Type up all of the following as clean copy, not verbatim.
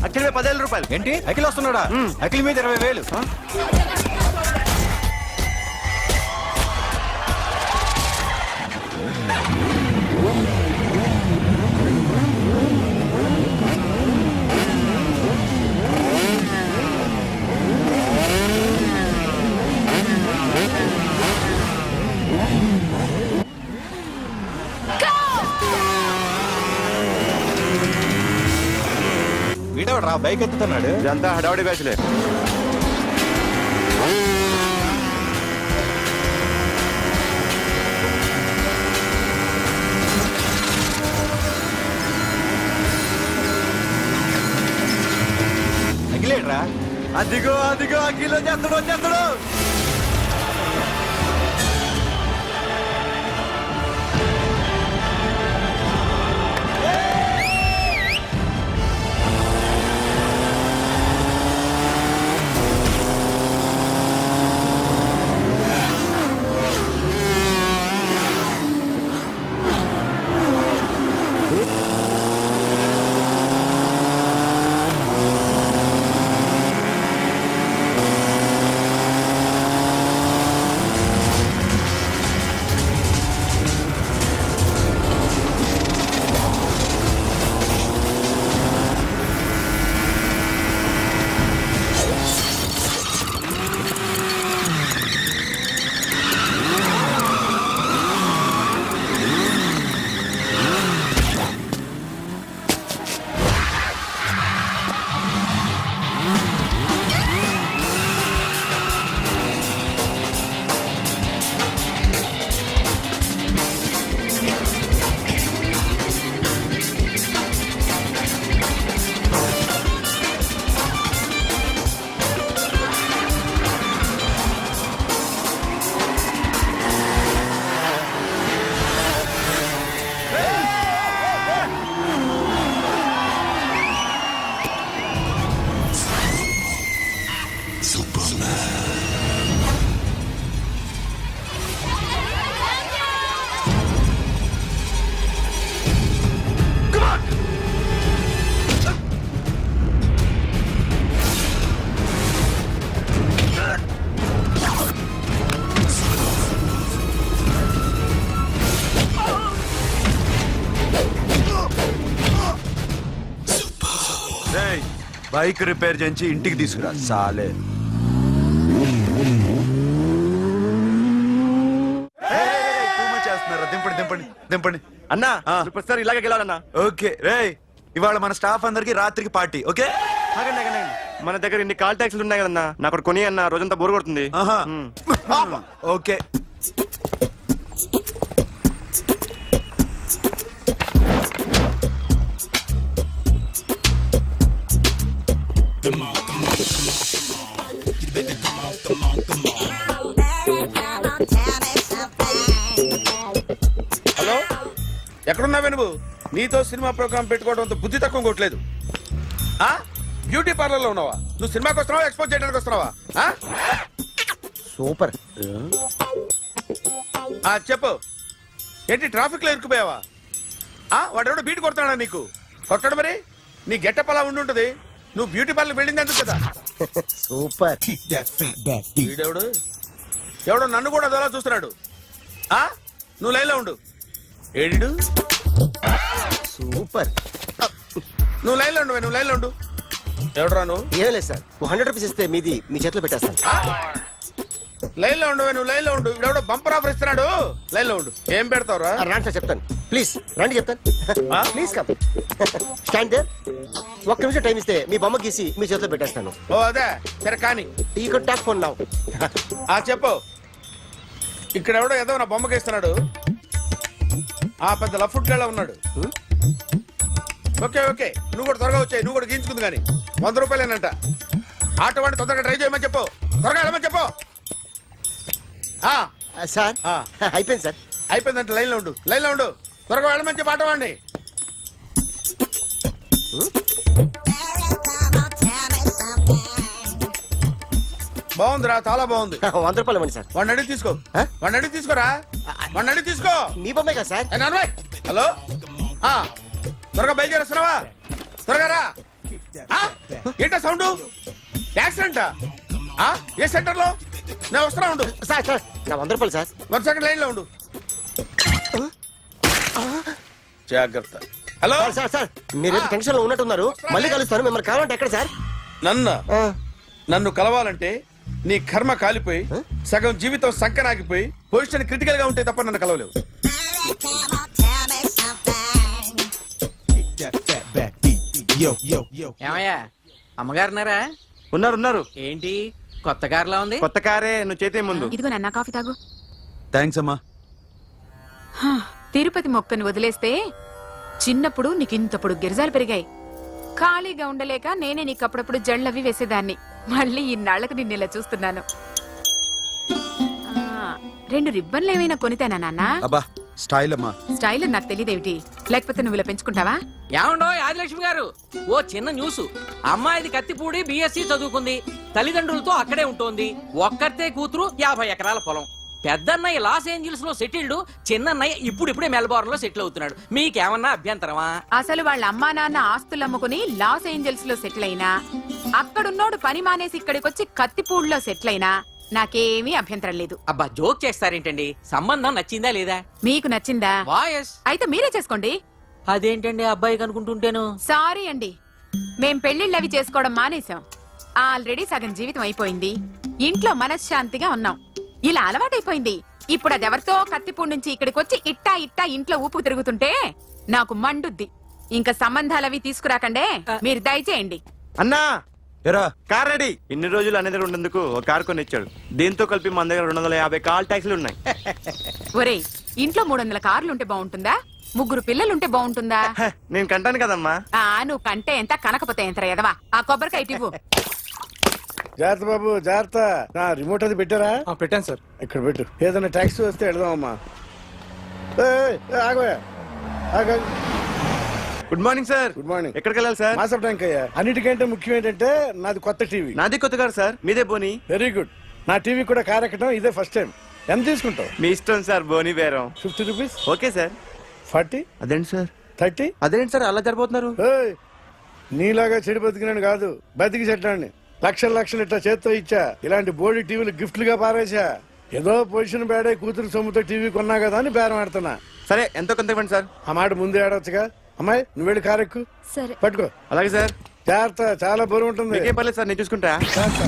అఖిల్ మీద 10,000 రూపాయలు. ఏంటి అఖిల్ వస్తున్నాడా? అఖిల్ మీద 20,000. వీడవడ్రా బైక్ ఎత్తుతున్నాడు? ఇదంతా హడావడి బ్యాచ్లే. అఖిలేడ్రా? అదిగో అదిగో అఖిల్ వచ్చేస్తాడు వచ్చేస్తాడు. బైక్ రిపేర్ చేయించి ఇంటికి తీసుకురా సాలే. చేస్తున్నారా? దింపండి దింపండి దింపండి అన్నా. ప్రతిసారి ఇలాగే గెలవాలన్నా. ఓకే రే, ఇవాళ మన స్టాఫ్ అందరికి రాత్రికి పార్టీ. ఓకే మన దగ్గర ఇన్ని కాల్ ట్యాక్సీలు ఉన్నాయి కదన్నా, నాకు కొని అన్న రోజంతా బోరు కొడుతుంది. ఓకే హలో, ఎక్కడున్నావే నువ్వు? నీతో సినిమా ప్రోగ్రామ్ పెట్టుకోవడంతో బుద్ధి తక్కువ కొట్టలేదు. బ్యూటీ పార్లర్ లో ఉన్నావా? నువ్వు సినిమాకి వస్తున్నావా, ఎక్స్పోజ్ చేయడానికి వస్తున్నావా? సూపర్. చెప్పు, ఏంటి ట్రాఫిక్ లో ఇరుక్కుపోయావా? వాడెవడో బీట్ కొడతాడా నీకు? కొట్టడు మరి. నీ గెట్టప్ అలా ఉండుంటది. నువ్వు బ్యూటీ పార్లర్ వెళ్ళింది ఎందుకు కదా? సూపర్. వీడెవడు? ఎవడో నన్ను కూడా అదోలా చూస్తున్నాడు. నువ్వు లైన్లో ఉండు. ఏడు సూపర్. నువ్వు లైన్లో ఉండు, నువ్వు లైన్లో ఉండు. ఎవడరా నువ్వు? ఏం లేదు సార్, 100 రూపీస్ ఇస్తే మీది మీ చేతిలో పెట్టేస్తాను. లైన్లో ఉండు, నువ్వు లైన్లో ఉండు. ఇవిడెవడో బంపర్ ఆఫర్ ఇస్తున్నాడు. లైన్లో ఉండు. ఏం పెడతావురా? రాండి సార్ చెప్తాను. ప్లీజ్ రండి చెప్తాను. Please come. Stand there. ఒక్క నిమిషం టైం ఇస్తే మీ బొమ్మ గీసి మీ చేతిలో పెట్టేస్తాను. ఓ అదే సరే కానీ. ఈ కుడ్ టాక్ ఫోన్ నౌ. చెప్పు. ఇక్కడ ఎవడో ఏదో నా బొమ్మకి ఇస్తున్నాడు. పెద్ద లఫుట్ గళ్ళ ఉన్నాడు. ఓకే ఓకే, నువ్వు కూడా త్వరగా వచ్చాయి. నువ్వు కూడా గీంచుకుంది కానీ 100 రూపాయలేనంట. ఆటో వాడిని తొందరగా ట్రై చేయమని చెప్పు. త్వరగా వెళ్ళమని చెప్పు. సార్ అయిపోయింది సార్. అయిపోయిందంటే లైన్లో ఉండు, లైన్లో ఉండు. త్వరగా వెళ్ళమని చెప్పు ఆటో వాడిని. బాగుందిరా, చాలా బాగుంది. 100 రూపాయలు ఇవ్వండి సార్. వాడిని అడిగి తీసుకో. వాడిని అడిగి తీసుకోరా. వాడిని అడిగి తీసుకో. మీ బొమ్మే కదా సార్. హలో, త్వరగా బయలుదేరేస్తున్నావా? త్వరగా రా. ఏంటా సౌండ్? యాక్సిడెంటా? ఏ సెంటర్ లో? నేను వస్తున్నా ఉండు. సార్ సార్ నా 100 రూపాయలు సార్. 1 సెకండ్ లైన్ లో ఉండు. జాగ్రత్త. హలో సార్ సార్ సార్ మీరేదో టెన్షన్ లో ఉన్నట్టున్నారు. మళ్ళీ కలుస్తాను. మిమ్మల్ని కావాలంటే ఎక్కడ సార్? నన్ను కలవాలంటే నీ కర్మ కాలిపోయి సగం జీవితం సంకనాగిపోయి పొజిషన్ క్రిటికల్ గా ఉంటే తప్ప నన్ను కలవలేవు. ఏమయ్యా అమ్మగారున్నారా? ఉన్నారు ఏంటి కొత్త కారులా ఉంది? కొత్త కారే, నువ్వు చేతే ముందు. ఇదిగో నాన్న కాఫీ తాగు. థ్యాంక్స్ అమ్మా. తిరుపతి మొక్కను వదిలేస్తే చిన్నప్పుడు నీకు ఇంతప్పుడు గిరిజాలు పెరిగాయి. ఖాళీగా ఉండలేక నేనే నీకు అప్పుడప్పుడు జళ్ళవి వేసేదాన్ని. మళ్ళీ ఇన్నాళ్లకు నిన్ను ఇలా చూస్తున్నాను. 2 రిబ్బన్లు ఏమైనా కొనితేనా నాన్న? అబ్బా స్టైల్ అమ్మా. స్టైల్ నాకు తెలియదేమిటి? లేకపోతే నువ్వు ఇలా పెంచుకుంటావా? ఏమండో ఆదిలక్ష్మి గారు, ఓ చిన్న న్యూస్. అమ్మాయిది కత్తిపూడి బిఎస్సి చదువుకుంది, తల్లిదండ్రులతో అక్కడే ఉంటోంది. ఒక్కరితే కూతురు, 50 ఎకరాల పొలం. పెద్దన్నయ్య లాస్ ఏంజల్స్ లో సెటిల్డ్, చిన్నన్నయ్య ఇప్పుడిప్పుడే మెల్బోర్న్ లో సెటిల్ అవుతున్నాడు. మీకేమన్నా అభ్యంతరమా? అసలు వాళ్ళ అమ్మా నాన్న ఆస్తులు అమ్ముకుని లాస్ ఏంజల్స్ లో సెటిల్ అయినా, అక్కడున్నోడు పని మానేసి ఇక్కడికొచ్చి కత్తిపూడిలో సెటిల్ అయినా నాకేమీ అభ్యంతరం లేదు. అబ్బా జోక్ చేస్తారేంటండి? సంబంధం నచ్చిందా లేదా? మీకు నచ్చిందా? వాయస్ అయితే మీరే చేసుకోండి. అదేంటండి అబ్బాయి కనుకుంటుంటేను? సారీ అండి, మేం పెళ్లిళ్ళవి చేసుకోవడం మానేశాం. ఆల్రెడీ సగం జీవితం అయిపోయింది. ఇంట్లో మనశ్శాంతిగా ఉన్నాం. ఇలా అలవాటైపోయింది. ఇప్పుడు అదెవరితో కత్తిపూడి నుంచి ఇక్కడికి వచ్చి ఇట్టా ఇట్టా ఇంట్లో ఊపుకు తిరుగుతుంటే నాకు మండుద్ది. ఇంకా సంబంధాలవి తీసుకురాకండే, మీరు దయచేయండి. అన్నా ఎరా కార్ రెడీ. ఇన్ని రోజులు అనేది ఉండేందుకు ఒక కార్ కొని ఇచ్చాడు. దీంతో కలిపి మన దగ్గర 250 కాల్ ట్యాక్సీలు ఉన్నాయి. ఒరేయ్, ఇంట్లో 300 కార్లుంటే బాగుంటుందా? 3 పిల్లలుంటే బాగుంటుందా? హ, నేను కంటాను కదమ్మా. నువ్వు కంటే ఎంత కనకపోతే ఎంత ఎదవా. ఆ కొబ్బరికాయ ఇవ్వు. జాగ్రత్త బాబు, జాగ్రత్త. నా రిమోట్ అది పెట్టారా? పెట్టాను సార్. ఇక్కడ పెట్టు. ఏదైనా ట్యాక్సీ వస్తే వెళదామమ్మా. ఆగోయా. Good morning sir. Good morning. ఎక్కడికి వెళ్ళాలి సార్? మాసప్ ట్యాంక్ అయ్యా. అన్నిటికంటే ముఖ్యం ఏంటంటే నాది కొత్త టీవీ. నాది కొత్త కారు సార్, మీదే బోని. Very good. నా టీవీ కూడా కార్ ఎక్కడం ఇదే ఫస్ట్ టైం. ఎంత తీసుకుంటావు? మీ ఇష్టం సార్, బోని బేరం. 50 రూపీస్. Okay sir. 40, అదేంటి సార్? 30. అదేంటి సార్ అలా జరిపోతున్నారు? నీలాగా చెడు బతికినాను కాదు, బతికి చెట్టాన్ని. లక్షలు ఇట్లా చేత్తో ఇచ్చా. ఇలాంటి బోడి టీవీలు గిఫ్ట్లుగా పారేసా. ఏదో పొజిషన్ బేడే కూతురు సొమ్ముతో టీవీ కొన్నా కదా అని బేరం ఆడుతున్నా. సరే ఎంతో కొంత ఇవ్వండి సార్. ఆ మాట ముందే ఆడవచ్చుగా. అమ్మాయి నువ్వు వెళ్ళి కారు ఎక్కు. సరే. పట్టుకో. అలాగే సార్. జాగ్రత్త, చాలా బరువు ఉంటుంది. మీకేం పర్లేదు సార్, నేను చూసుకుంటా. జాగ్రత్త.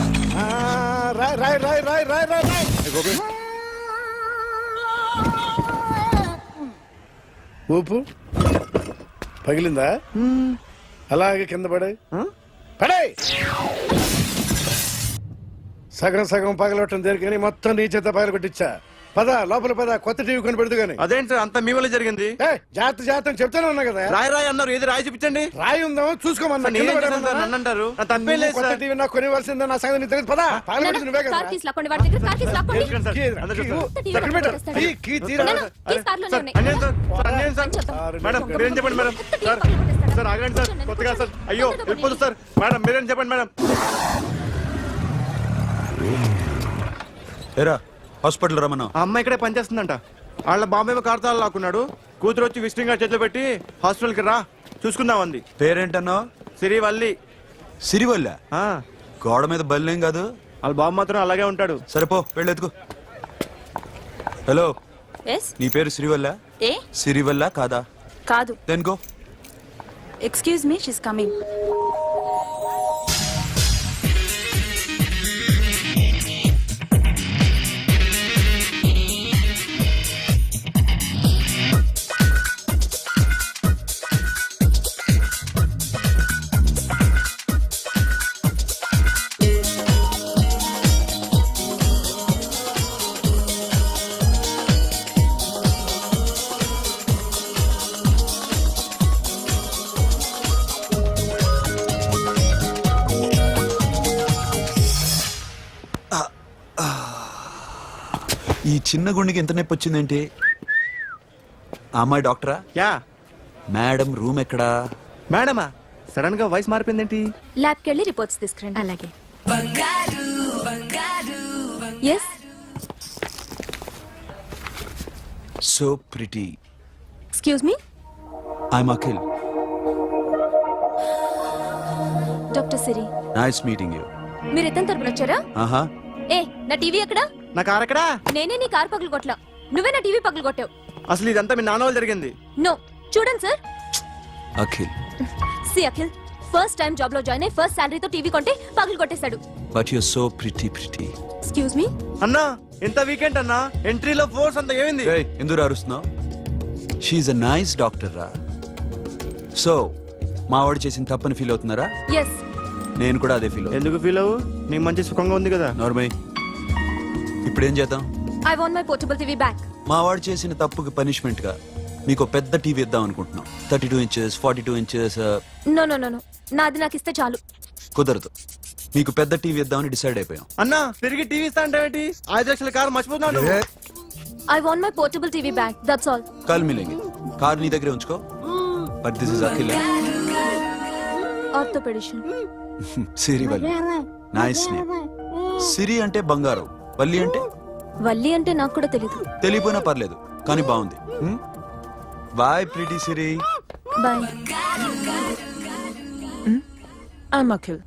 రాయ్ రాయ్ రాయ్ రాయ్ రాయ్ రాయ్ రాయ్. ఊపు పగిలిందా? అలాగే కింద పడే పడే. సగం సగం పగలవటం దేనికని మొత్తం నీ చేత పగల కొట్టించా. పద లోపల పద, కొత్త టీవీ కొని పెడదు గాని. అదేంటి సార్ అంతా మీ వల్ల జరిగింది? జాగ్రత్త చెప్తానే ఉన్నా కదా. రాయి అన్నారు, ఏది రాయి చూపించండి. రాయి ఉందా చూసుకోమన్నా. నన్ను అంటారు, నా తప్పేం లేదు కొత్త సార్. టీవీ నాకు కొనివ్వాల్సిందే. నా సంగతి నీకు తెలియదు. పద పగలగొట్టింది నువ్వే కదా. తీసుకురండి సార్. అందరూ చూస్తారు. అన్యాయం సార్. మేడం మీరేం చెప్పండి మేడం. సార్ సార్ ఆగండి సార్, కొత్తగా సార్. అయ్యో వెళ్ళిపోతుంది సార్. మేడం మీరేం చెప్పండి మేడం. ఎరా హాస్పిటల్ రమ్మన్నా. ఆ అమ్మాయి ఇక్కడే పనిచేస్తుందంట. వాళ్ళ బాంబే కార్తాలు లాక్కున్నాడు. కూతురు వచ్చి విజిటింగ్ కార్డ్ చేతిలో పెట్టి హాస్పిటల్కి రా చూసుకుందాం అంది. పేరేంటన్నా? సిరివల్లి. సిరివల్ల? ఆ, గోడ మీద బల్లేం కాదు. వాళ్ళ బాబు మాత్రం అలాగే ఉంటాడు. సరిపో వెళ్ళెత్తుకో. హలో, ఎస్ నీ పేరు సిరివల్ల? ఏ సిరివల్ల కాదా? కాదు. Then go. Excuse me, she's coming. ఈ చిన్న గుండెకి ఎంత నొప్పి వచ్చిందేంటి? ఆ అమ్మాయి డాక్టరా? యా. మేడం రూమ్ ఎక్కడా? మేడమా సడన్ గా వాయిస్ మారిపోయిందేంటి? ల్యాబ్కి వెళ్ళి రిపోర్ట్స్ తీసుకురండి. అలాగే. Yes so pretty. Excuse me. I'm Akhil. Doctor Siri nice meeting you. మీరు ఎత్తని తరపున వచ్చారా? ఆహా, ఏ నా టీవీ ఎక్కడా? నా కార్ ఎక్కడా? నేనే నీ కార్ పగలు కొట్టలా, నువ్వే నా టీవీ పగలు కొట్టావు. అసలు ఇదంతా మీ నాన్న వాళ్ళు జరిగింది. నో, చూడండి sir. Akhil, see Akhil, first time job లో జాయిన్ అయ్యి ఫస్ట్ శాలరీతో టీవీ కొంటే పగలు కొట్టేశాడు. But you so pretty. Excuse me. అన్నా ఎంత వీకెండ్ అన్నా, ఎంట్రీలో ఫోర్స్ అంత ఏమైంది? ఎందుకు అరుస్తున్నావు? షీఈ్ అ నైస్ డాక్టర్ రా. సో మా వాడు చేసిన తప్పని ఫీల్ అవుతున్నారా? ఎస్. నేను కూడా అదే ఫీల్ అవుతున్నా. ఎందుకు ఫీల్ అవ్వు, నీకు మంచి సుఖంగా ఉంది కదా. నార్మల్. ఇప్పుడేం చేద్దాం? I want my portable TV back. మా వాడు చేసిన తప్పుకి పనిష్మెంట్ గా మీకు పెద్ద టీవీ ఇద్దాం అనుకుంటున్నాం. 32 inches, 42 inches. No no no no, నాది నాకు ఇస్తే చాలు. కుదరదు. మీకు పెద్ద టీవీ ఇద్దామని డిసైడ్ అయిపోయాం. అన్నా తిరిగి టీవీ ఇస్తా అంటే 5 లక్షల కారు మర్చిపోతున్నాడు. I want my portable TV back, that's all. కల్ మిలేంగే. కార్ నీ దగ్గరే ఉంచుకో. But this is Akhil. Orthopedician. Siri Valli. Nice name. Siri అంటే బంగారం, వల్లి అంటే వల్లి అంటే నాకు కూడా తెలీదు. తెలియపోయినా పర్లేదు, కానీ బాగుంది. Bye pretty Siri. Bye. I'm Akhil.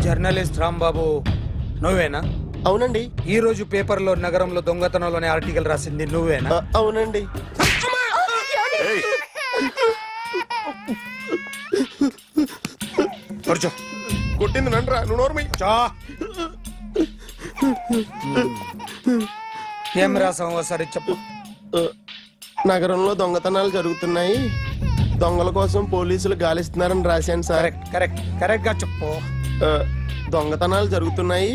Journalist Rambabu నువ్వేనా? అవునండి. ఈ రోజు పేపర్లో నగరంలో దొంగతనంలోనే ఆర్టికల్ రాసింది నువ్వేనా? అవునండి. కూర్చో. కొట్టింది నండ్రా, నువ్వు నోర్మై. ఏం రాసావు ఒకసారి చెప్పు. నగరంలో దొంగతనాలు జరుగుతున్నాయి, దొంగల కోసం పోలీసులు గాలిస్తున్నారని రాశాను సార్. కరెక్ట్ గా చెప్పు. దొంగతనాలు జరుగుతున్నాయి,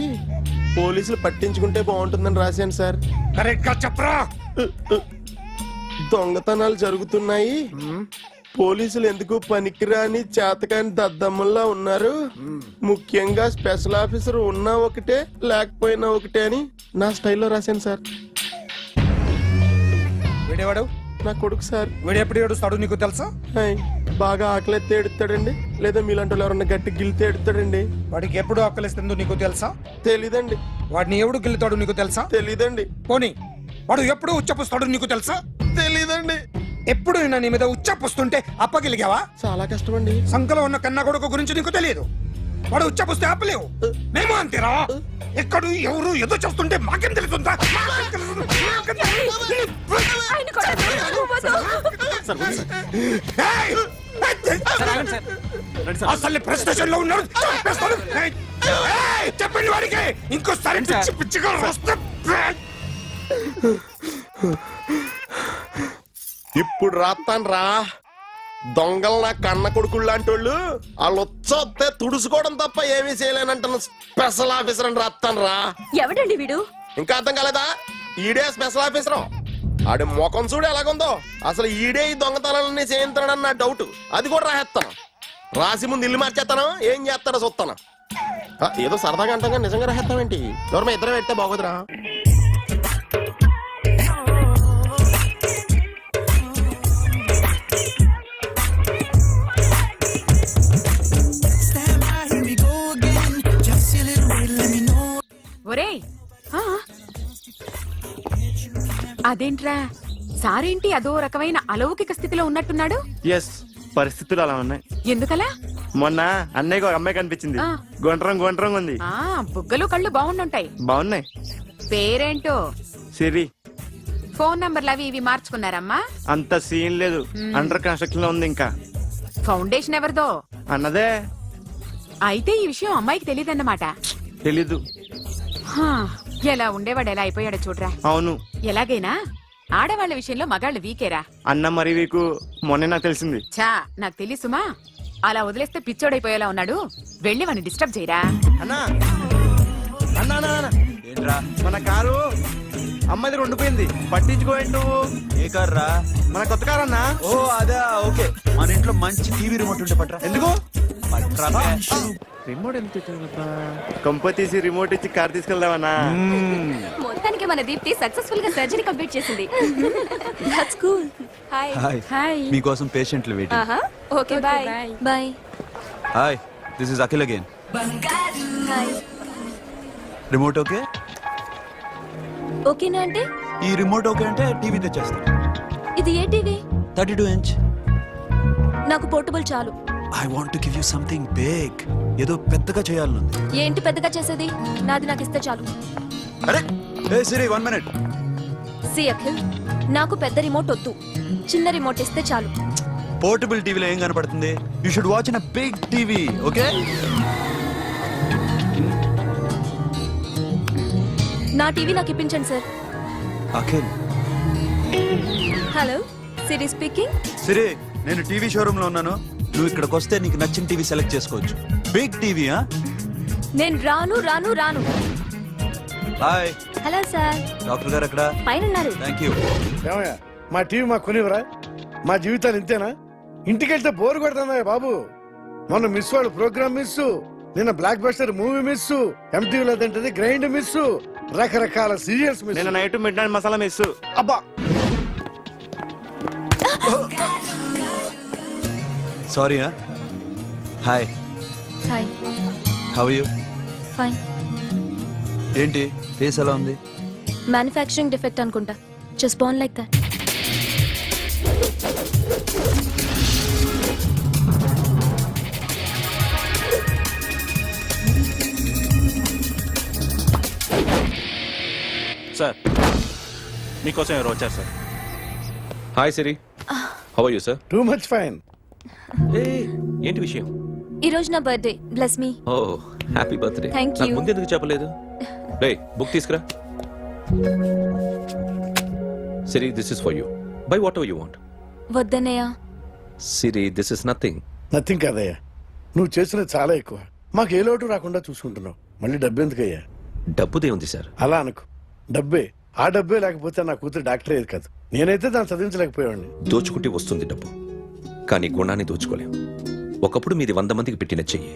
పోలీసులు పట్టించుకుంటే బాగుంటుందని రాశాను సార్. కరెక్ట్ గా చెప్పరా. దొంగతనాలు జరుగుతున్నాయి, పోలీసులు ఎందుకు పనికిరాని చేతకాని దద్దమ్మల్లా ఉన్నారు. ముఖ్యంగా స్పెషల్ ఆఫీసర్ ఉన్నా ఒకటే లేకపోయినా ఒకటే అని నా స్టైల్లో రాశాను సార్. వీడేవాడు? నా కొడుకు సార్. వీడు ఎప్పుడు ఏడుస్తాడు నీకు తెలుసా? హాయ్, బాగా ఆకలిస్తే ఎడుతాడండి, లేదా మీలాంటి వాళ్ళు ఎవరన్నా గట్టి గిల్లితే ఎడుతాడండి. వాడికి ఎప్పుడు ఆకలిస్తుందో నీకు తెలుసా? తెలీదండి. వాడిని ఎవడు గిల్లుతాడు నీకు తెలుసా? తెలీదండి. పోనీ వాడు ఎప్పుడు ఉచ్చపుస్తాడు నీకు తెలుసా? తెలీదండి. ఎప్పుడు నిన్న నీ మీద ఉచ్చపుస్తుంటే అప్పగిలిగావా? చాలా కష్టం అండి. సంకలో ఉన్న కన్న కొడుకు గురించి నీకు తెలియదు. వాడు ఉచ్చపుస్తే ఆపలేవు. మేము అంతేరా. ఎక్కడు ఎవరు ఏదో చేస్తుంటే మాకేం తెలుస్తుందా? ఏయ్! అసలు ప్రెస్ స్టేషన్ లో ఉన్నాడు. చంపేస్తాను. ఏయ్! చెప్పండి వాడికి ఇంకోసారి పిచ్చి పిచ్చిగా వస్తే ఇప్పుడు రాత్తాను రా. దొంగలు నా కన్న కొడుకుళ్ళు లాంటి వాళ్ళు వాళ్ళు వచ్చొస్తే తుడుచుకోవడం తప్ప ఏమీ చేయలేనంటున్న స్పెషల్ ఆఫీసర్ అని రాత్తాను రా. ఎవడండి వీడు? ఇంకా అర్థం కాలేదా? ఈడే స్పెషల్ ఆఫీసర్. ఆడి ముఖం చూడు ఎలాగుందో. అసలు ఈడే ఈ దొంగతనాలన్నీ చేయించాడని నా డౌట్. అది కూడా రాసేస్తాను. రాసి ముందు ఇల్లు మార్చేస్తాను. ఏం చేస్తాడో చూస్తాను. ఏదో సరదాగా అంటాం నిజంగా రాసేస్తామేంటి? ఎవరు మా ఇద్దరం పెడితే బాగోదురా. ఒరేయ్, ఆ? అదేంట్రా సారేంటి అదో రకమైన అలౌకిక స్థితిలో ఉన్నట్టున్నాడు? ఎస్, పరిస్థితులు అలా ఉన్నాయి. ఎందుకలా? మొన్న అన్నయ్యకు ఒక అమ్మాయి కనిపించింది. ఆ. గుండ్రం ఉంది. ఆ బుగ్గలు కళ్ళు బాగుండుంటాయి. బాగున్నాయి. పేరేంటో? సిరి. ఫోన్ నంబర్లు అవి ఇవి మార్చుకున్నారమ్మా? అంత సీన్ లేదు. అండర్ కన్స్ట్రక్షన్ లో ఉంది. ఇంకా ఫౌండేషన్ ఎవరిదో? అన్నదే. అయితే ఈ విషయం అమ్మాయికి తెలియదన్నమాట. తెలీదు. హా, ఎలా ఉండేవాడు ఎలా అయిపోయాడో చూడరా. అవును. ఎలాగైనా ఆడవాళ్ల విషయంలో మగాళ్ళు వీకేరా. అన్న మరి వీకు మొన్నే నాకు తెలిసింది. చా, నాకు తెలుసుమా. అలా వదిలేస్తే పిచ్చోడైపోయేలా ఉన్నాడు. వెళ్ళి వాడిని డిస్టర్బ్ చేయరా. అన్నా అన్నా అన్నా, ఏంట్రా? మన కారు అమ్మాయిది ఉండిపోయింది. పట్టించుకోండి నువ్వు. ఏ కార్ రా? మన కొత్త కారు అన్నా. ఓ అదా, ఓకే. మన ఇంట్లో మంచి టీవీ రిమోట్ ఉంటే పట్రా. ఎందుకు? పట్రా బే. రిమోట్ ఎంత కంప తీసి రిమోట్ ఇచ్చి కార్ తీసుకెళ్దామన్నా. మొత్తానికి మన దీప్తి సక్సెస్ఫుల్ గా సర్జరీ కంప్లీట్ చేసింది. That's cool. Hi. Hi. Hi. మీకోసం పేషెంట్లు వెయిటింగ్. ఆహా, okay bye. Bye. Hi, this is Akhil again. Hi. Remote okay? ఓకేనా అంటే? ఈ రిమోట్ ఓకే అంటే టీవీ తెచ్చేస్తా. ఇది ఏ టీవీ? 32 inch. నాకు పోర్టబుల్ చాలు. I want to give you something big. ఏదో పెద్దగా చేయాలనుంది. ఏంటి పెద్దగా చేసేది? నాది నాకు ఇస్తే చాలు. అరే ఏ సిరి, 1 minute. సి అఖిల్, నాకు పెద్ద రిమోట్ వద్దు. చిన్న రిమోట్ ఇస్తే చాలు. పోర్టబుల్ టీవీలో ఏం కనపడుతుంది? You should watch in a big TV, okay? నా టీవీ నాకు ఇప్పించండి sir. Akhil. Hello, Siri speaking. Siri, నేను టీవీ షోరూమ్ లో ఉన్నాను. నువ్వు ఇక్కడికి వస్తే నీకు నచ్చిన టీవీ సెలెక్ట్ చేసుకోవచ్చు. Big TV. నేను రాను. హాయ్. Hello sir. డాక్టర్ గారు ఎక్కడ? పైన ఉన్నారు. Thank you. ఏమయ్యా, మా టీవీ మాకు కొనివరా? మా జీవితాలు ఇంతేనా? ఇంటికి వెళ్తే బోరు కొడుతుందా బాబు? మొన్న మిస్ వాళ్ళు ప్రోగ్రామ్ మిస్, నిన్న బ్లాక్ బస్టర్ మూవీ మిస్, ఎంటీవీలో తింటది గ్రైండ్ మిస్, రకరకాల సీరియల్స్ మిస్. నేను night midnight masala miss. అబ్బా, sorry. Hi. Hi. How you? Fine. ఏంటి ఫేస్ ఎలా ఉంది? మ్యానుఫ్యాక్చరింగ్ డిఫెక్ట్ అనుకుంటా. Just born like that. Sir, మీకోసం ఎవరు వచ్చారు సార్? Hi Siri, how are you sir? Too much fine. ఏంటి విషయం? ఈ రోజు నా birthday. Bless me. Oh, happy birthday. Thank you. నాకు ముందు ఎందుకు చెప్పలేదు? రే, బుక్ తీసుకురా. Siri, this is for you. Buy whatever you want. వద్దన్నయ్య. Siri, this is nothing. Nothing కాదయ్యా, నువ్వు చేసినది చాలా ఎక్కువ. మాకు ఏ లోటు రాకుండా చూసుకుంటున్నావు. మళ్ళీ డబ్బు ఎందుకయ్యా? డబ్బుదే ఉంది సార్. అలా అనుకో, డబ్బే. ఆ డబ్బే లేకపోతే నా కూతురు డాక్టర్ అయ్యేది కాదు. నేనైతే దాన్ని చదివించలేకపోయావాడిని. దోచుకుంటే వస్తుంది డబ్బు. కానీ గుణాన్ని దోచుకోలేం. ఒకప్పుడు మీది 100 మందికి పెట్టిన చెయ్యి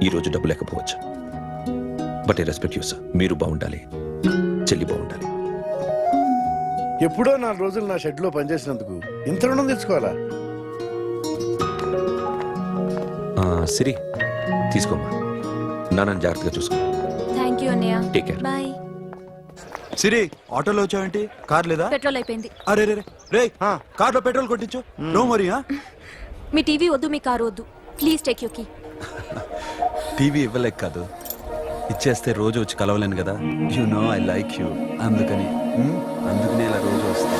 ఈ రోజు డబ్బు లేకపోవచ్చు. But I respect you sir. మీరు బాగుండాలి, చెల్లి బాగుండాలి. ఎప్పుడో 4 రోజులు నా షెడ్ లో పనిచేసినందుకు ఇంత రుణం తెచ్చుకోవాలా? సిరి తీసుకోమ్మా. నాన్నని జాగ్రత్తగా చూసుకో. థ్యాంక్ యూ అన్నయ్య. Take care. బాయ్. సిరి ఆటోలో వచ్చావేంటి? కార్ లేదా? పెట్రోల్ అయిపోయింది. అరే రే రే కార్లో పెట్రోల్ కొట్టించు. నో మరి. మీ టీవీ వద్దు, మీ కారు వద్దు. Please take you key. TV ఇవ్వలేక కాదు, ఇచ్చేస్తే రోజు వచ్చి కలవలేను కదా. You know I like you. అందుకని ఇలా రోజు వస్తా.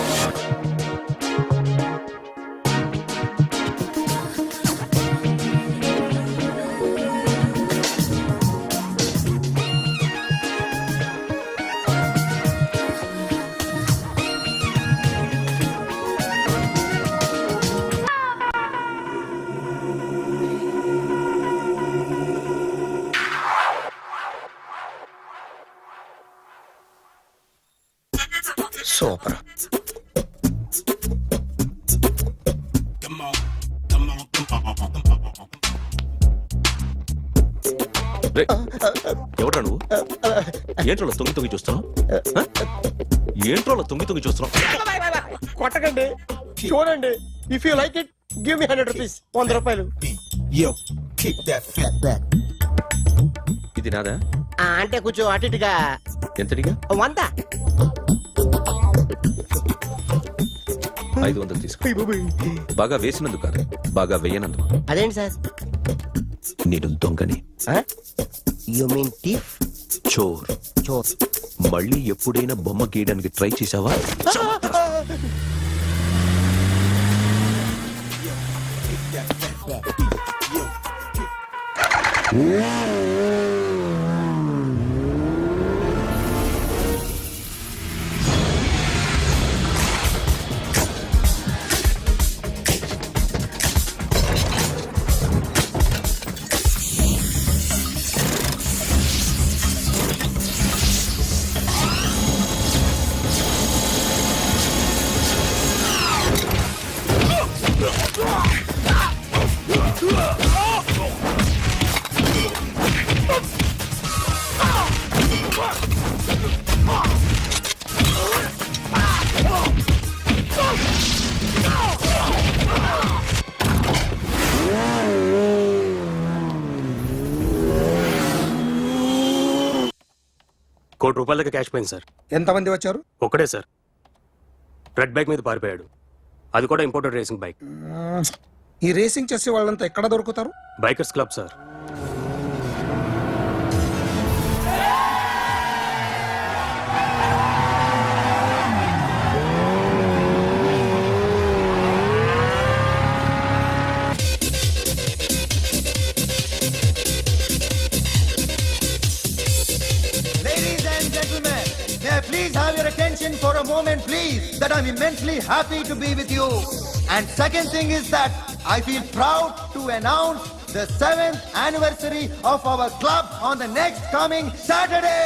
సూపర్. ఎవడ్రా నువ్వు? ఏంట్రోలో తొంగి చూస్తున్నావు? ఏంట్రోలో తొంగి చూస్తున్నావు? కొట్టకండి, చూడండి. If you like it give me 100 rupees. 100 రూపాయలు. ఇది నాదా? అంటే కొంచెం అటు ఇటుగా. ఎంతడిగా? 100. 500 తీసుకో. బాగా వేసినందుకు కాదు, బాగా వేయనందుకు. అదేంటి సార్? నేను దొంగని. You mean thief? చోర్. చోర్. మళ్ళీ ఎప్పుడైనా బొమ్మ గీయడానికి ట్రై చేసావా? ₹1 దాకా క్యాష్ పోయింది సార్. ఎంతమంది వచ్చారు? ఒక్కడే సార్. రెడ్ బైక్ మీద పారిపోయాడు. అది కూడా ఇంపోర్టెడ్ రేసింగ్ బైక్. ఈ రేసింగ్ చేసే వాళ్ళంతా ఎక్కడ దొరుకుతారు? Bikers club sir. Please have your attention for a moment, please, that I'm immensely happy to be with you. And second thing is that I feel proud to announce the 7th anniversary of our club on the next coming Saturday.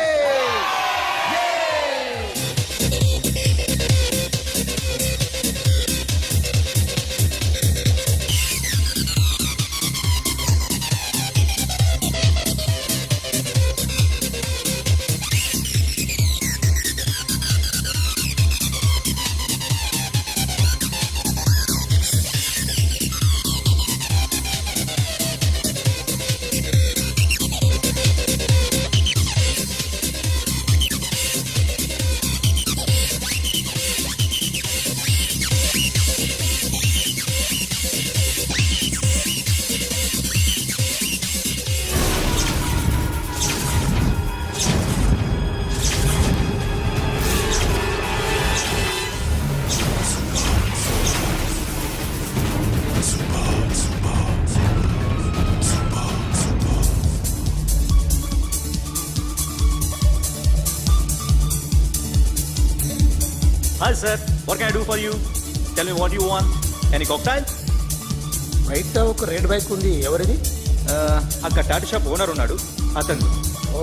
Hi sir, what can I do for you? Tell me what you want. Any cocktail? బయట ఒక red bike ఉంది, ఎవరిది? అక్కడ Tata shop owner ఉన్నాడు, అతను. ఓ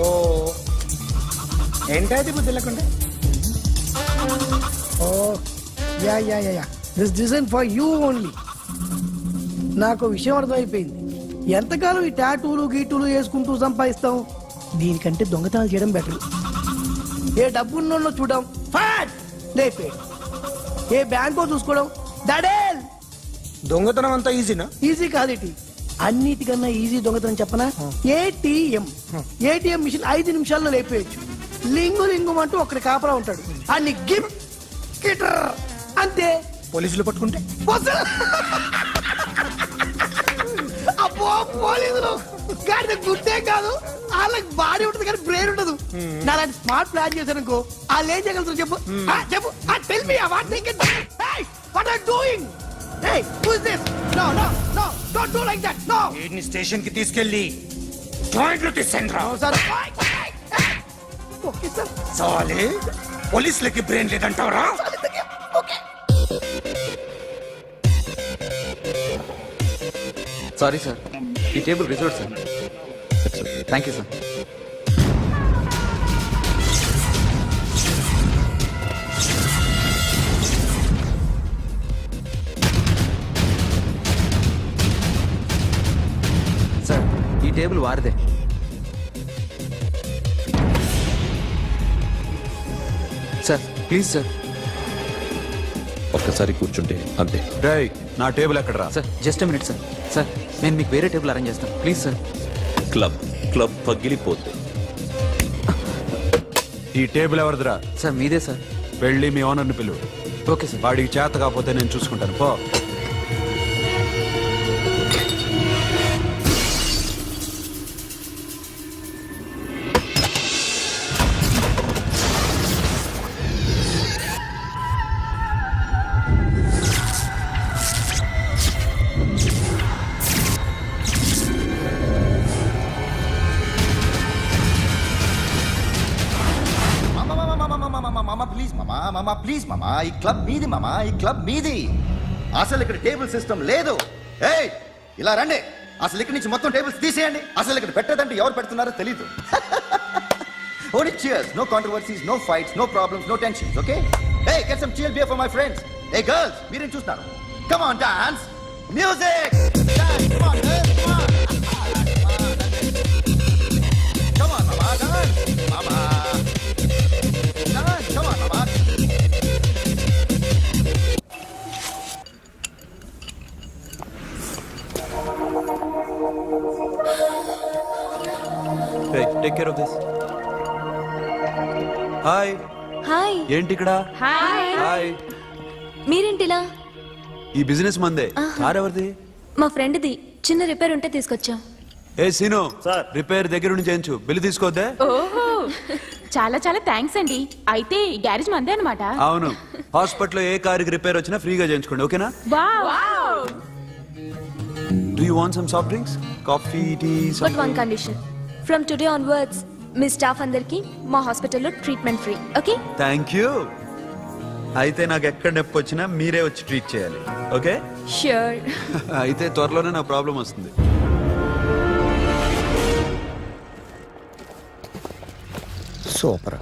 ఏంటది బుద్ధి లేకుండా? ఓ yeah yeah yeah yeah, this design for you only. నాకు విషయం అర్థమైపోయింది. ఎంతకాలం ఈ టాటూలు గీటూలు వేసుకుంటూ సంపాదిస్తాం? దీనికంటే దొంగతనాలు చేయడం బెటర్. ఏ డబ్బున్నోళ్ళు చూడడం ఫాట్ లేపే, ఏ బ్యాంకో చూసుకోవడం దడేల్. దొంగతనం అంతా ఈజీనా? ఈజీ కాదేటి, అన్నిటికన్నా ఈజీ దొంగతనం చెప్పనా? ఏటీఎం మిషన్ 5 నిమిషాల్లో లేపేయచ్చు. లింగు లింగు అంటూ ఒకటి కాపలా ఉంటాడు, అన్ని గిమ్ గిటర్ అంతే. పోలీసులు పట్టుకుంటే అబ్బో పోలీసులు గాడి గుర్తే కాదు, వాళ్ళకి బాడీ ఉంటుంది కానీ బ్రెయిన్ ఉండదు. నాలాంటి స్మార్ట్ ప్లాన్ చేశాను వాళ్ళు ఏం చేయగలుగుతారు చెప్పు? చెప్పు, tell me what are you doing? Hey, who is this? No, no, no, don't do like that. No. వీడిని స్టేషన్ కి తీసుకెళ్ళి జాయింట్లు తీసుకురా. No, sir. Okay, sir. సాలే పోలీసులకి బ్రెయిన్ లేదంటావరా? Okay. సారీ సార్, ఈ table reserve sir. Thank you sir. Sir, ఈ table వారిదే. Sir please sir. ఒక్కసారి కూర్చుంటే అంతే. రేయ్, నా టేబుల్ ఎక్కడరా? Sir just minute sir. Sir నేను మీకు వేరే టేబుల్ అరేంజ్ చేస్తాను ప్లీజ్ సార్. క్లబ్ పగిలిపోద్ది. ఈ టేబుల్ ఎవరిదిరా? సార్ మీదే సార్. వెళ్ళి మీ ఓనర్ని పిలువు. Okay sir. వాడికి చేత కాకపోతే నేను చూసుకుంటాను, పో. మామా ప్లీజ్ మామా, ఈ క్లబ్ మీది మామా, ఈ క్లబ్ మీది. అసలు ఇక్కడ టేబుల్ సిస్టమ్ లేదు. ఏయ్ ఇలా రండి, అసలు ఇక్కడ నుంచి మొత్తం టేబుల్స్ తీసేయండి. అసలు ఇక్కడ పెట్టదంటే ఎవరు పెడుతున్నారో తెలీదు. Only cheers, no controversies, no fights, no problems, no tensions, okay? Hey, get some chill beer for my friends. Hey girls, మీరేం చూస్తున్నారు? Come on, dance. Music. Dance, come on, girls, come on. Come on, mama, dance. Mama. Dance, come on, mama. Hey, take care of this. Hi. Hi. ఏంటి ఇక్కడ? Hi. మీరేంటిలా? ఈ business మందే. Car ఎవరిది? మా ఫ్రెండ్ది. చిన్న repair ఉంటే తీసుకొచ్చా. ఏ సీను, రిపేర్ దగ్గర నుంచి చేయించు, బిల్లు తీసుకోవద్దే. ఓహో, చాలా చాలా థ్యాంక్స్ అండి. అయితే ఈ గ్యారేజ్ మందే అన్నమాట. అవును, హాస్పిటల్లో ఏ కారుకి రిపేర్ వచ్చినా ఫ్రీగా చేయించుకోండి, ఓకేనా? Wow. Do you want some soft drinks, coffee, tea? But one condition, from today onwards మీ స్టాఫ్ అందరికి మా హాస్పిటల్లో treatment free, okay? Thank you. అయితే నాకు ఎక్కడ నొప్పి వచ్చినా మీరే వచ్చి ట్రీట్ చేయాలి, ఓకే? ష్యూర్. అయితే త్వరలోనే నా ప్రాబ్లం వస్తుంది. సూపర్.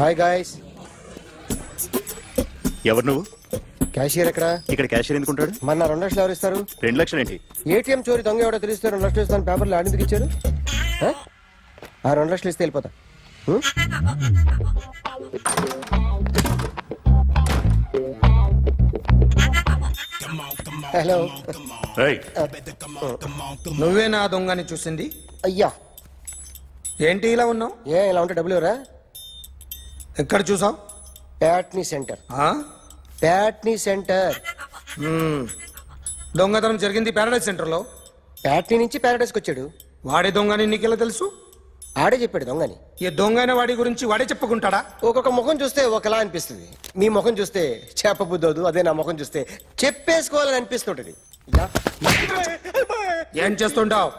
Hi guys. ఎవరు నువ్వు? క్యాషియర్ ఎక్కడ? ఇక్కడ క్యాషియర్ ఎందుకుంటాడు? మన 2 లక్షలు ఎవరు ఇస్తారు? 2 లక్షలు ఏంటి? ఏటీఎం చోరీ దొంగ ఎవడో తెలిస్తే 2 లక్షలు ఇస్తాను పేపర్లు ఆడిందుకు ఇచ్చారు. ఆ 2 లక్షలు ఇస్తే వెళ్ళిపోతా. హలో. నువ్వే నా దొంగని చూసింది? అయ్యా ఏంటి ఇలా ఉన్నావు? ఏ ఇలా ఉంటే డబ్బులు ఎవరా? ఎక్కడ చూసావు? ప్యాట్నీ సెంటర్. ప్యాట్నీ సెంటర్. దొంగతనం జరిగింది ప్యారడైజ్ సెంటర్ లో. ప్యాట్నీ నుంచి ప్యారడైజ్కి వచ్చాడు. వాడే దొంగని నీకెలా తెలుసు? ఆడే చెప్పాడు దొంగని. ఈ దొంగైన వాడి గురించి వాడే చెప్పుకుంటాడా? ఒక్కొక్క ముఖం చూస్తే ఒకలా అనిపిస్తుంది. మీ ముఖం చూస్తే చెప్పబుద్దోదు, అదే నా ముఖం చూస్తే చెప్పేసుకోవాలని అనిపిస్తుంటది. ఏం చేస్తుంటావు?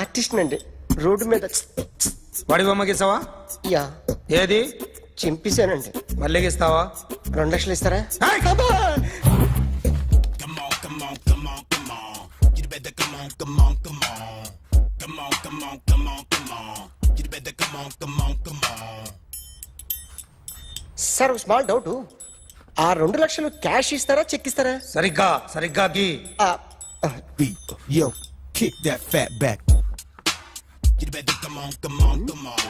ఆర్టిస్ట్ అండి, రోడ్డు మీద. వాడి బొమ్మ గీసావా? యా. ఏది? చింపేశానండి. మళ్ళీ గీస్తావా? 2 లక్షలు ఇస్తారా? సార్ ఒక స్మాల్ డౌట్, ఆ 2 లక్షలు క్యాష్ ఇస్తారా చెక్ ఇస్తారా? సరిగ్గా గీ. Yo, kick that fat back. You better come on, come on, come on.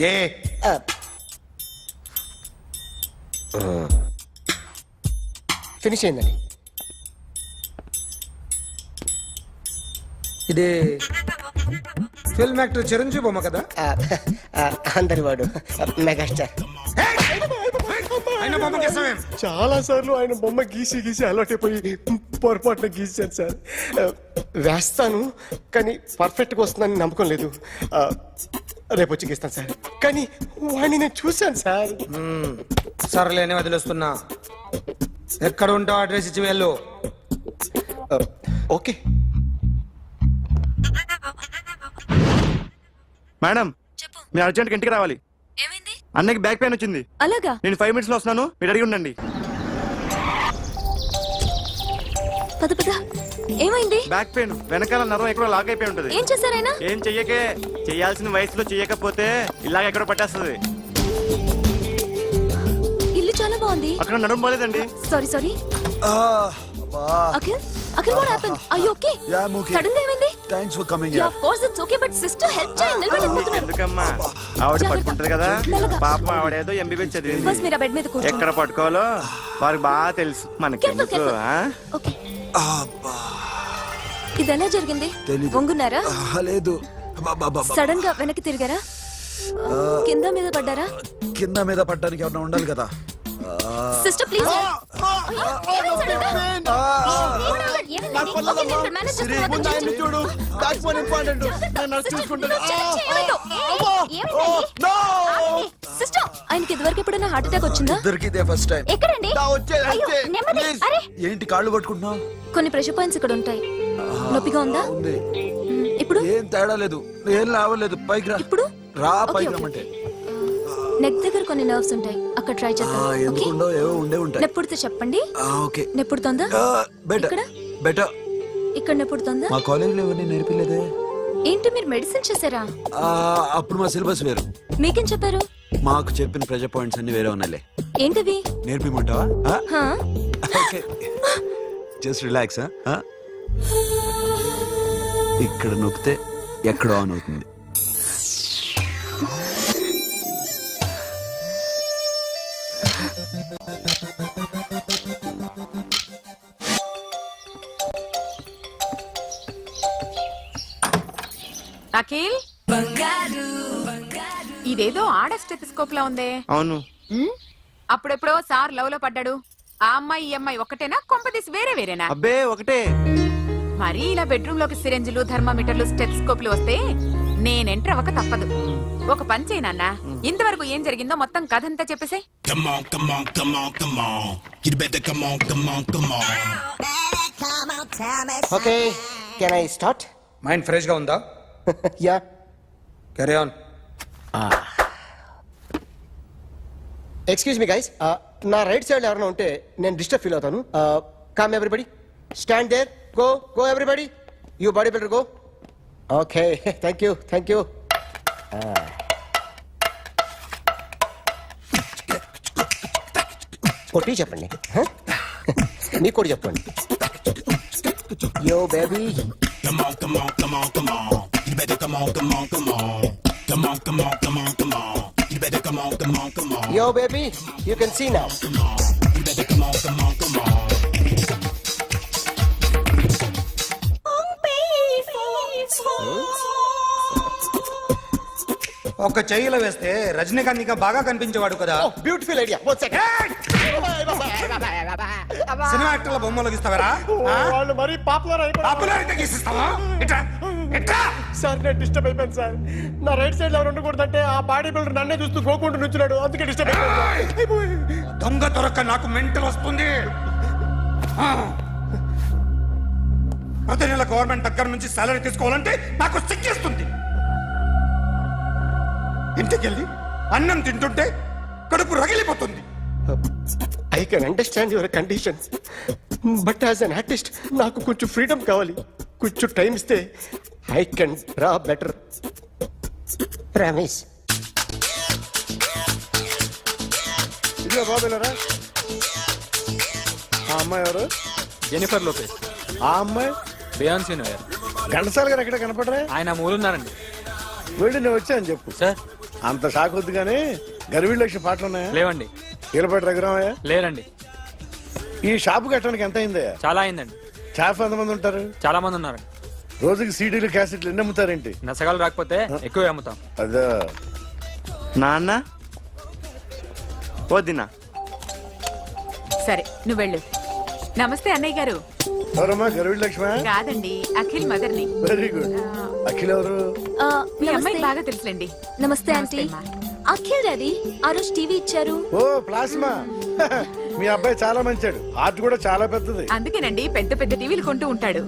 A finish అయిందండి. ఇది ఫిల్మ్ యాక్టర్ చిరంజీవి బొమ్మ కదా? అందరి వాడు మెగాస్టార్. ఆయన బొమ్మ గీసావేం? చాలా సార్లు ఆయన బొమ్మ గీసి గీసి అలవాటైపోయి పొరపాటున గీసాను సార్. వేస్తాను కానీ పర్ఫెక్ట్ గా వస్తుందని నమ్మకం లేదు. రేపు వచ్చి గీస్తాను సార్. కానీ వాడిని నేను చూశాను సార్. సర్లేనే వదిలేస్తున్నా. ఎక్కడ ఉంటావు అడ్రస్ ఇచ్చి వెళ్ళు. ఓకే మేడం, మీరు అర్జెంట్గా ఇంటికి రావాలి. అన్నకి బ్యాక్ పెయిన్ వచ్చింది. అలాగా? నేను 5 minutes లో వస్తున్నాను, మీరు అడిగి ఉండండి. పద పద. ఏమైంది? బ్యాక్ పెయిన్, వెనకాల నరం ఎక్కడో లాక్ అయిపోయి ఉంటది. ఏం చేశారైనా? ఏం చెయ్యకే, చెయ్యాల్సిన వయసులో చెయ్యకపోతే ఇలాగ ఎక్కడో పట్టేస్తుంది. ఇల్లు చాలా బాగుంది. అక్కడ నడుము పోలేదండి. Sorry sorry. Akhil Akhil what happened? Are you okay? Yeah, I'm okay. Sudden గా ఏమైంది? Thanks for coming. Yeah of course it's okay but sister help చేయండి. నిలబడలేకపోతున్నారు. ఎందుకమ్మా, ఆవిడ పట్టుకుంటది కదా. మెల్లగా. పాపం ఆవిడేదో ఎంబీబీఎస్ చదివింది. ఫస్ట్ మీరు ఆ బెడ్ మీద కూర్చోండి. ఎక్కడ పట్టుకోవాలో వారికి బాగా తెలుసు. మనకెందుకు? Careful, okay. ఇది ఎలా జరిగింది? వంగున్నారా? లేదు, సడన్ గా వెనక్కి తిరిగారా? కింద మీద పడ్డారా? కింద మీద పడ్డానికి ఏమన్నా ఉండాలి కదా. Sister please. చూడు, బ్యాక్ పెయిన్ ఇంపార్టెంట్. నేను చూసుకుంటాను. సిస్టర్ ఆయనకి ఇదివరకు ఎప్పుడైనా హార్ట్ అటాక్ వచ్చిందా? ఇద్దరికి ఇదే ఫస్ట్ టైం. ఎక్కడండి? అయ్యో, నెమ్మది. అరే ఏంటి కాళ్ళు పట్టుకుంటున్నావు? కొన్ని ప్రెషర్ పాయింట్స్ ఇక్కడ ఉంటాయి. నొప్పిగా ఉందా? ఉంది. ఇప్పుడు ఏం తేడా లేదు, ఏం లావలేదు. పైకి రా. ఇప్పుడు రా, ఓకే, పైకి ఓకే. రమ్మంటే. నెక్ దగ్గర కొన్ని నర్వ్స్ ఉంటాయి, అక్కడ ట్రై చేద్దాం. ఓకే? ఎందుకుండో ఏవో ఉండే ఉంటాయి. నెప్పుడుతో చెప్పండి. ఓకే. నెప్పుడుతోందా? బెటర్ ఇక్కడ? బెటర్. ఇక్కడ నెప్పుడుతోందా? మా కాలేజీలో ఎవరిని నేర్పిలేదే. ఏంటి మీరు మెడిసిన్ చేశారా? అప్పుడు మా సిలబస్ వేరు. మీకేం చెప్పారు? మాకు చెప్పిన ప్రెజర్ పాయింట్స్ అన్ని వేరే ఉన్నాయిలే. ఏంటివి? నేర్పిమంటావా? హా? Okay, just relax. ఇక్కడ నొక్కితే ఎక్కడో ఆన్ అవుతుంది. అఖిల్, ఇదేదో ఆడ స్టెథోస్కోప్ లా ఉందే. అవును. అప్పుడెప్పుడో సార్ లవ్ లో పడ్డాడు. ఆ అమ్మాయి ఈ అమ్మాయి ఒక్కటేనా? కొంపదీసి వేరే వేరేనా? అబ్బే ఒకటే. మరి ఇలా బెడ్రూమ్ లోకి సిరెంజులు, థర్మామీటర్లు, స్టెథోస్కోప్లు వస్తే నేను ఎంటర్ అవ్వక తప్పదు. ఒక పని చేయి నాన్న, ఇంతవరకు ఏం జరిగిందో మొత్తం కథ అంతా చెప్పేసే. Okay, can I start? Mind fresh గా ఉందా? Yeah. Carry on. Excuse me guys, నా రైట్ సైడ్ ఎవరైనా ఉంటే నేను డిస్టర్బ్ ఫీల్ అవుతాను. Come everybody, stand there. Go go everybody, you body builder go. Okay, thank you thank you. కొట్టి చెప్పండి. మీకు కూడా చెప్పండి. Yo baby. Yo, baby, you can see now. ఒక చెయ్యిలో వేస్తే రజనీకాంత్ ఇంకా బాగా కనిపించేవాడు కదా. Oh, beautiful idea. One second. సినిమా యాక్టర్ల బొమ్మలు గీస్తావరా? వాళ్ళు మరీ పాపులర్ పాపులారిటీ గీసిస్తావా? ఇట్రా, ఇట్రా. సార్ నేను డిస్టర్బ్ అయిపోయాను సార్. నా రైట్ సైడ్ ఎవరు ఉండకూడదంటే ఆ బాడీ బిల్డర్ నన్నే చూస్తూ గోకుంటూ నుంచున్నాడు, అందుకే డిస్టర్బ్ అయిపోయాను. దొంగ దొరక్క నాకు మెంటల్ వస్తుంది. ప్రతి నెల గవర్నమెంట్ దగ్గర నుంచి సాలరీ తీసుకోవాలంటే నాకు సిగ్గేస్తుంది. ఇంటికెళ్ళి అన్నం తింటుంటే కడుపు రగిలిపోతుంది. I can understand your conditions, but as an artist, నాకు కొంచెం ఫ్రీడమ్ కావాలి. కొంచెం టైం ఇస్తే I can draw better. Promise. ఇదిగో బాబు వెళ్ళరా. ఆ అమ్మాయి ఎవరు? జెనిఫర్ లోపేస్. ఆ అమ్మాయి బియాన్సీ నోయర్. ఘంటసాల గారు ఎక్కడ కనపడరా? ఆయన మూలున్నారండి. వెళ్ళి నేను వచ్చాను చెప్పు. సార్ అంత షాక్ వద్దు కానీ గర్వీళ్ళ లక్ష పాటలు ఉన్నాయా? లేవండి. కీలపాటి రఘురామయ్య లేరండి. ఈ షాపు కట్టడానికి ఎంత అయిందా? చాలా అయిందండి. స్టాఫ్ ఎంతమంది ఉంటారు? చాలా మంది ఉన్నారండి. రోజుకి సీడీలు క్యాసెట్లు ఎన్ని అమ్ముతారేంటి? నసగాలు రాకపోతే ఎక్కువ అమ్ముతాం. అదా నాన్న వదినా. సరే నువ్వు వెళ్ళు. నమస్తే అన్నయ్య గారు. ఎవరమ్మా? గర్వీళ్ళ లక్ష్మ? కాదండి, అఖిల్ మదర్ని. Very good. అఖిల్ ఎవరు? మీ అమ్మాయి బాగా తెలుసులేండి. నమస్తే ఆంటీ. అఖిల్ డాడీ ఆ రోజు టీవీ ఇచ్చారు. ఓ ప్లాస్మా. మీ అబ్బాయి చాలా మంచాడు. హార్ట్ కూడా చాలా పెద్దది. అందుకేనండి పెద్ద పెద్ద టీవీలు కొంటూ ఉంటాడు.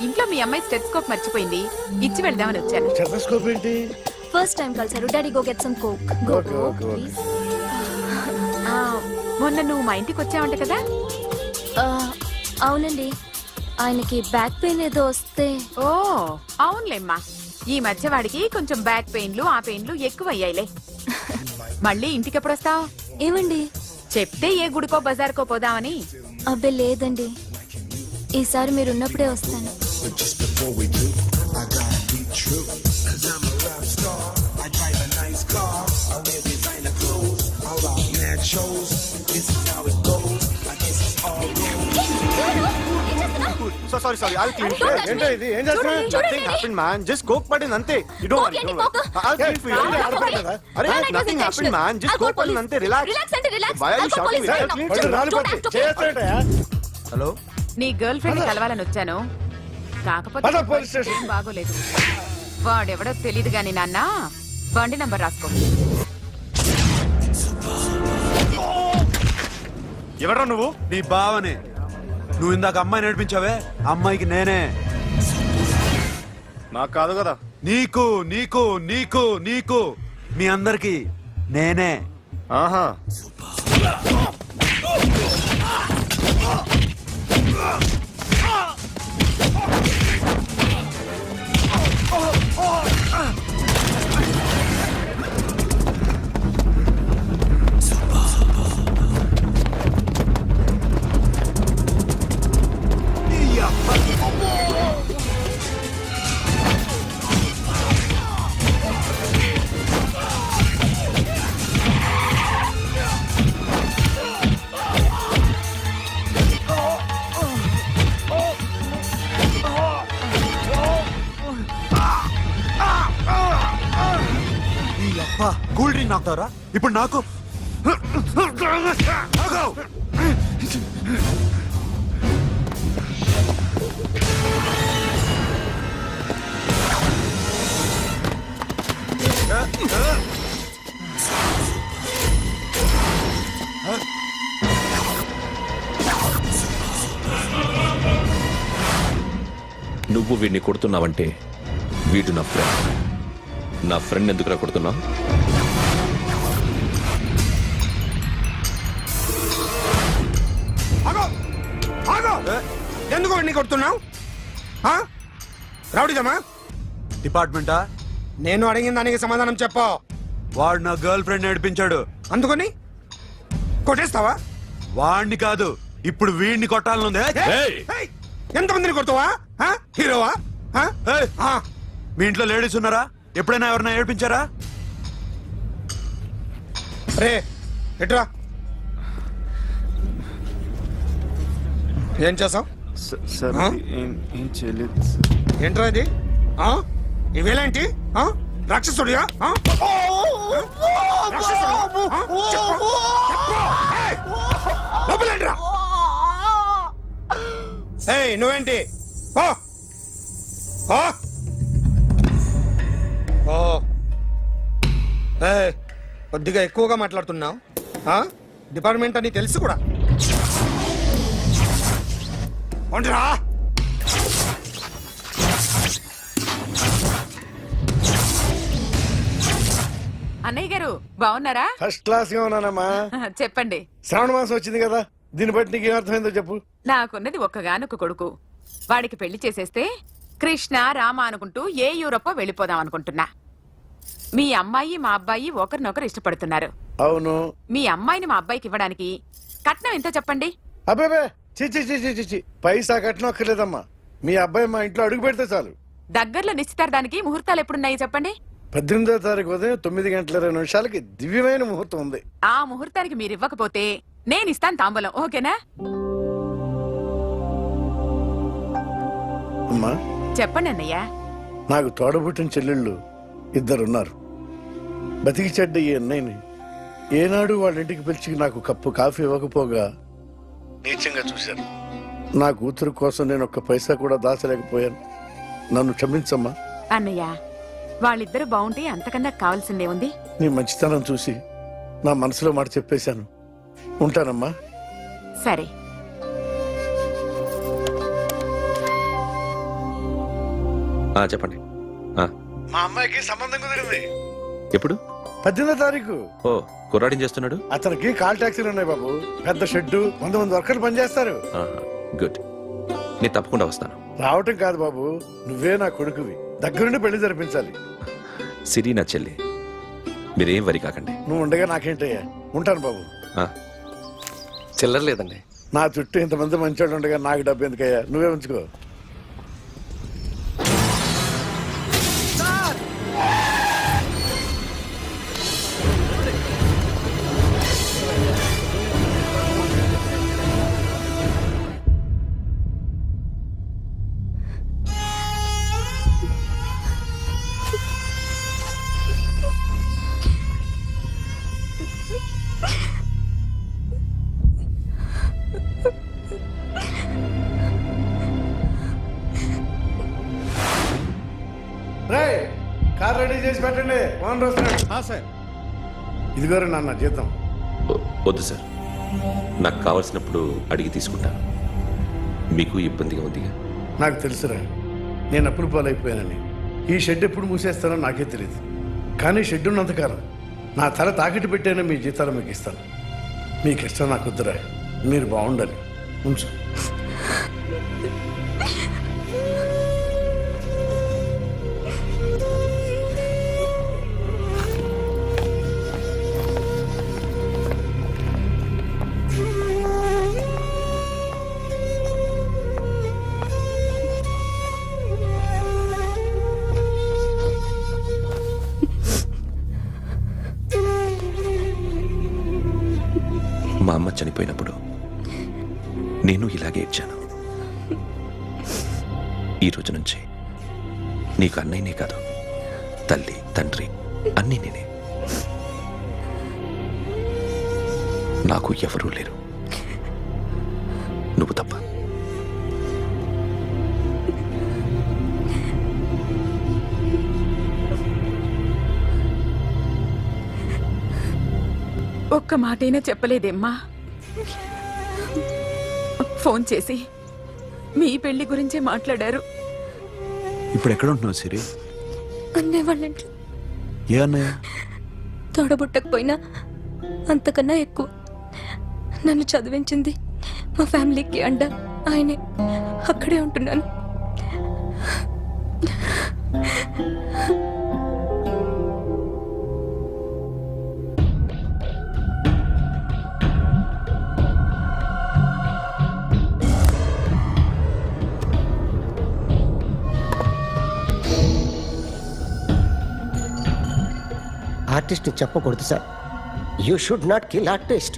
ఇంట్లో మీ అమ్మాయి స్టెథోస్కోప్ మర్చిపోయింది, ఇచ్చి వెళ్దామని వచ్చాను. స్టెథోస్కోప్ ఏంటి? ఫస్ట్ టైం కలిసారు. Daddy go get some coke. Go okay, go okay, okay. Please. మొన్న నువ్వు మా ఇంటికి వచ్చావంట కదా? అవునండి, ఆయనకి బ్యాక్ పెయిన్ ఏదో వస్తే. ఓ అవునులేమ్మా, ఈ మధ్య వాడికి కొంచెం బ్యాక్ పెయిన్లు ఆ పెయిన్లు ఎక్కువ అయ్యాయిలే. మళ్ళీ ఇంటికి ఎప్పుడు వస్తావు? ఏమండి చెప్తే ఏ గుడికో బజార్కో పోదామని. అబ్బే లేదండి, ఈసారి మీరున్నప్పుడే వస్తాను. Sorry I'll clean. ఏంటో ఇది? ఏం చేస్తున్నా? Nothing happened man, just coke పడింది అంతే. You don't worry, don't worry. I'll clean for you. అరే nothing happened man, just coke పడింది అంతే. Relax. Why are you shouting? పడు, రాళ్ళు పట్టి. చేస్తాడటయా? హలో నీ గర్ల్ ఫ్రెండ్ కలవాలని వచ్చాను, కాకపోతే పద, పోలీస్ స్టేషన్. ఏం బాగోలేదు. వాడెవడో తెలీదు గాని నాన్న, బండి నంబర్ రాసుకో. ఎవరా నువ్వు? నీ బావనే. నువ్వు ఇందాక అమ్మాయి నడిపించావే, అమ్మాయికి నేనే. నాకు కాదు కదా. నీకు నీకు నీకు నీకు మీ అందరికి నేనే. ఆహా కూల్ డ్రింక్ నాకుతారా ఇప్పుడు? నాకు నువ్వు వీడిని కొడుతున్నావంటే వీడు నా ఫ్రెండ్. నా ఫ్రెండ్ ఎందుకురా కొడుతున్నావు? ఎందుకు వాడిని కొడుతున్నావు? రౌడీదమ్మా? డిపార్ట్మెంటా? నేను అడిగిన దానికి సమాధానం చెప్పు. వాడు నా గర్ల్ ఫ్రెండ్ నడిపించాడు. అందుకని కొట్టేస్తావా? వాడిని కాదు, ఇప్పుడు వీడిని కొట్టాలనుంది. ఎంతమందిని కొడతావా? హీరోవా? ఏయ్, మీ ఇంట్లో లేడీస్ ఉన్నారా? ఎప్పుడైనా ఎవరైనా ఏడిపించారా? రే ఎట్రా, ఏం చేసావు? సార్ ఏం చేయలేదు. ఏంట్రా ఇది? ఇవేలాంటి రాక్షసుడియా? నువ్వేంటి? కొద్దిగా ఎక్కువగా మాట్లాడుతున్నావు. డిపార్ట్మెంట్ అని తెలుసు కూడా. ఉండరా? అన్నయ్య గారు బాగున్నారా? ఫస్ట్ క్లాస్ గా ఉన్నానమ్మా. చెప్పండి. శ్రావణ మాసం వచ్చింది కదా, దీన్ని బట్టి నీకు ఏమర్థమైందో చెప్పు. నాకున్నది ఒక్కగానొక్క కొడుకు. వాడికి పెళ్లి చేసేస్తే కృష్ణ రామ అనుకుంటూ ఏ యూరోపో వెళ్ళిపోదాం అనుకుంటున్నా. మీ అమ్మాయి మా అబ్బాయి ఒకరినొకరు ఇష్టపడుతున్నారు. అవును. మీ అమ్మాయిని మా అబ్బాయికి ఇవ్వడానికి కట్నం ఎంతో చెప్పండి. అబ్బాబే చిచి పైసా కట్టనక్కర్లేదమ్మా. మీ అబ్బాయి మా ఇంట్లో అడుగు పెడితే చాలు. దగ్గరలో నిశ్చితార్థానికి ముహూర్తాలు ఎప్పుడున్నాయి చెప్పండి. 18వ తారీఖు ఉదయం 9:20 దివ్యమైన ముహూర్తం ఉంది. ఆ ముహూర్తానికి మీరు ఇవ్వకపోతే నేను ఇస్తాను తాంబూలం. ఓకేనా? అమ్మా చెప్పండి అన్నయ్య. నాకు తోడబుట్టిన చెల్లెళ్ళు 2 ఉన్నారు. బతికి చెడ్డ ఈ అన్నయ్యని ఏనాడు వాళ్ళ ఇంటికి పిలిచి నాకు కప్పు కాఫీ ఇవ్వకపోగా నీచంగా చూశాను. నా కూతురు కోసం నేను ఒక్క పైసా కూడా దాచలేకపోయాను. నన్ను క్షమించమ్మా. అన్నయ్య, వాళ్ళిద్దరు బాగుంటే అంతకన్నా కావాల్సిందే ఉంది. నీ మంచితనం చూసి నా మనసులో మాట చెప్పేశాను. ఉంటానమ్మా. సరే. చెప్పండి. మా అమ్మాయికి సంబంధం కుదిరింది. ఎప్పుడు? 18వ తారీఖు. ఓ, కుర్రాడిం చేస్తున్నాడు. అతనికి కాల్ టాక్సీలు ఉన్నాయి బాబు. పెద్ద షెడ్డు, 100 మంది వర్కర్లు పనిచేస్తారు. గుడ్. నేను తప్పకుండా వస్తాను. రావటం కాదు బాబు, నువ్వే నా కొడుకువి. దగ్గరుండి పెళ్లి జరిపించాలి. సిరి నా చెల్లి, మీరేం వరి కాకండి. నువ్వు ఉండగా నాకేంటయ్యా. ఉంటాను బాబు. చిల్లర లేదండి. నా చుట్టూ ఇంతమంది మంచోళ్ళు ఉండగా నాకు డబ్బు ఎందుకయ్యా? నువ్వే ఉంచుకో. కార్ రెడీ చేసి పెట్టండి. ఓనర్ వస్తున్నాడు. సార్ ఇదిగోరు నాన్న జీతం. వద్దు సార్, నాకు కావలసినప్పుడు అడిగి తీసుకుంటాను. మీకు ఇబ్బందిగా ఉందిగా? నాకు తెలుసురా, నేను అప్పులు పాలైపోయానని. ఈ షెడ్ ఎప్పుడు మూసేస్తానో నాకే తెలియదు. కానీ షెడ్ ఉన్నంతకాలం నా తల తాకిట్టు పెట్టానో మీ జీతాలు మీకు ఇస్తాను. మీకు ఇష్టం నాకు వద్దురా. మీరు బాగుండాలి. ఉంచు. మా అమ్మ చనిపోయినప్పుడు నేను ఇలాగే ఏడ్చాను. ఈ రోజు నుంచి నీకు అన్నయ్యనే కాదు, తల్లి తండ్రి అన్నీ నేనే. నాకు ఎవరూ లేరు, నువ్వు తప్ప. ఒక్క మాటైనా చెప్పలేదేమ్మా? ఫోన్ చేసి మీ పెళ్లి గురించే మాట్లాడారు. ఇప్పుడు ఎక్కడ ఉంటున్నావు సిరి? అన్నయ్య వాళ్ళ ఇంట్లో. ఏ అన్నయ్య? తోడబుట్టకపోయినా అంతకన్నా ఎక్కువ నన్ను చదివించింది మా ఫ్యామిలీకి అండ ఆయనే. అక్కడే ఉంటున్నాను. ఆర్టిస్ట్ చెప్పకూడదు sir. You should not kill artist.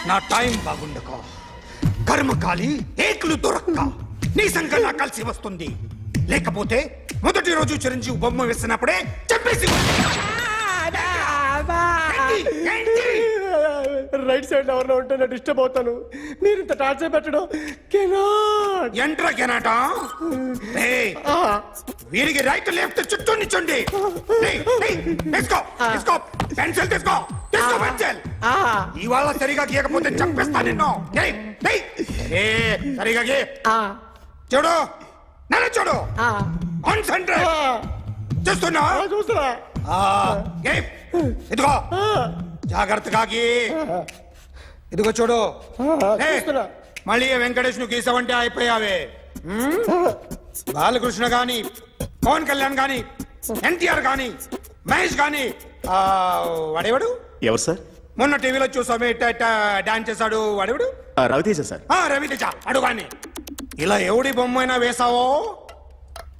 నా టైం బాగుండకో, కర్మకాలి ఏకులు దొరక్క నీ సంకల్లా కలిసి వస్తుంది. లేకపోతే మొదటి రోజు చిరంజీవి బొమ్మ వేసినప్పుడే చెప్పేసి రైట్ సైడ్ ఎవరిలో ఉంటే నేను డిస్టర్బ్ అవుతాను. మీరు ఇంత టార్చర్ పెట్టడం ఎంట్రా కెనాటా. వీరికి రైట్ లెఫ్ట్ చుట్టూ నిచ్చండి. తీసుకో తీసుకో పెన్సిల్, తీసుకో తీసుకో పెన్సిల్. ఇవాళ సరిగా గీయకపోతే చంపేస్తా నిన్ను. సరిగా గీ. చూడు నన్ను చూడు. కాన్సంట్రేట్ చూస్తున్నా. చూస్తున్నా. ఇదిగో జాగ్రత్తగా గీ. ఇదిగో చూడు. మళ్ళీ వెంకటేష్ ను గీసావంటే అయిపోయావే. బాలకృష్ణ గాని పవన్ కళ్యాణ్ గాని ఎన్టీఆర్ గాని మహేష్ గాని వాడేవాడు ఎవరు సార్? మొన్న టీవీలో చూసామే డాన్స్ చేశాడు వాడేవాడు రవితేజ సార్. రవితేజ అడుగాని ఇలా ఎవడి బొమ్మ అయినా వేసావో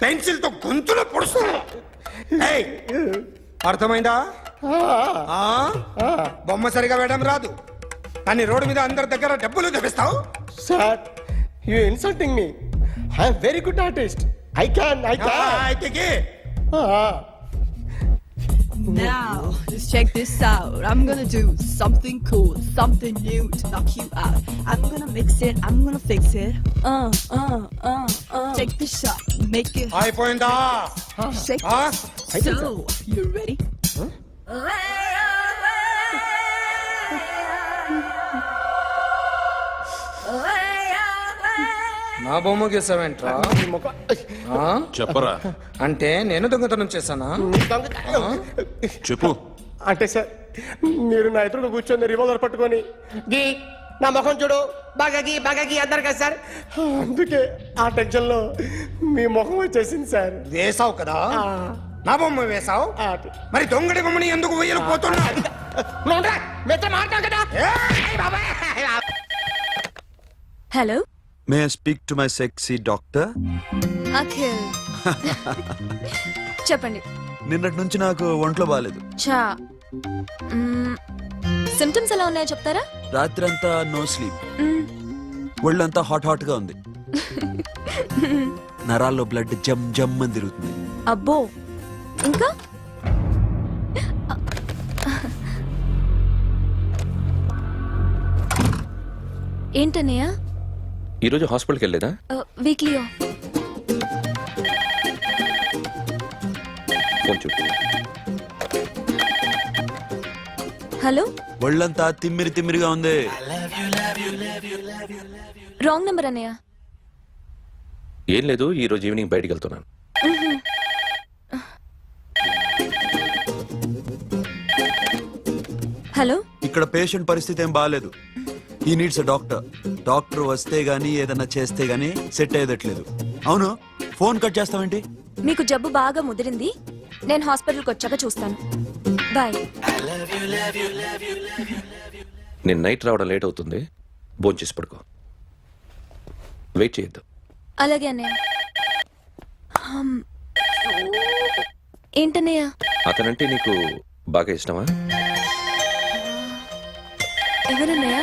పెన్సిల్ తో గొంతులో పొడుస్తున్నా. ఏయ్, అర్థమైందా? ఆ? బొమ్మ సరిగా వేయడం రాదు కానీ రోడ్డు మీద అందరి దగ్గర డబ్బులు తెప్పిస్తావు. Sir you insulting me. I'm very good artist. I can అయితే Now, just check this out. I'm gonna do something cool, something new to knock you out. I'm gonna mix it, I'm gonna fix it. Take the shot, make it అయిపోయిందా? shake. So, you ready? నా బొమ్మ గీసావేంట్రా? చెప్పరా. అంటే నేను దొంగతనం చేశానా? చెప్పు. అంటే సార్ మీరు నా ఎదురుగా కూర్చొని రివాల్వర్ పట్టుకొని గీ నా ముఖం చూడు బాగా గీ అన్నారు కదా సార్, అందుకే ఆ టెన్షన్ లో మీ ముఖం వచ్చేసింది సార్. వేసావు కదా, నా బొమ్మ వేసావు, మరి దొంగడి బొమ్మని ఎందుకు వేయలు పోతున్నా? Hello? May I speak to my sexy doctor? Akhil. చెప్పండి. నిన్నటి నుంచి నాకు ఒంట్లో బాగాలేదు. చా సిమ్టమ్స్ ఎలా ఉన్నాయో చెప్తారా? రాత్రంతా నో స్లీప్, ఒళ్ళంతా హాట్ గా ఉంది, నరాల్లో బ్లడ్ జమ్ జమ్ అని తిరుగుతుంది. అబ్బో, ఇంకా? ఏంటన్నయ్య? ఈరోజు హాస్పిటల్కి వెళ్ళలేదా? Weekly off. ఫోన్ చూడు. హలో, ఒళ్ళంతా తిమ్మిరిగా ఉంది. రాంగ్ నెంబర్ అన్నయ్య. ఏం లేదు, ఈరోజు ఈవినింగ్ బయటికి వెళ్తున్నాను. హలో, ఇక్కడ పేషెంట్ పరిస్థితి ఏం బాగాలేదు. ఈ నీడ్స్ డాక్టర్. డాక్టర్ వస్తే గానీ ఏదన్నా చేస్తే గానీ సెట్ అయ్యేదట్లేదు. అవును, ఫోన్ కట్ చేస్తావేంటి? మీకు జబ్బు బాగా ముదిరింది, నేను హాస్పిటల్కి వచ్చాక చూస్తాను. బాయ్. నేను నైట్ రావడం లేట్ అవుతుంది, భోంచేసి పడుకో. వెయిట్ చేయొద్దు. అలాగే అన్నయ్య. ఏంటన్నయ్య? అతనంటే నీకు బాగా ఇష్టమా? ఎవరన్నయ్య?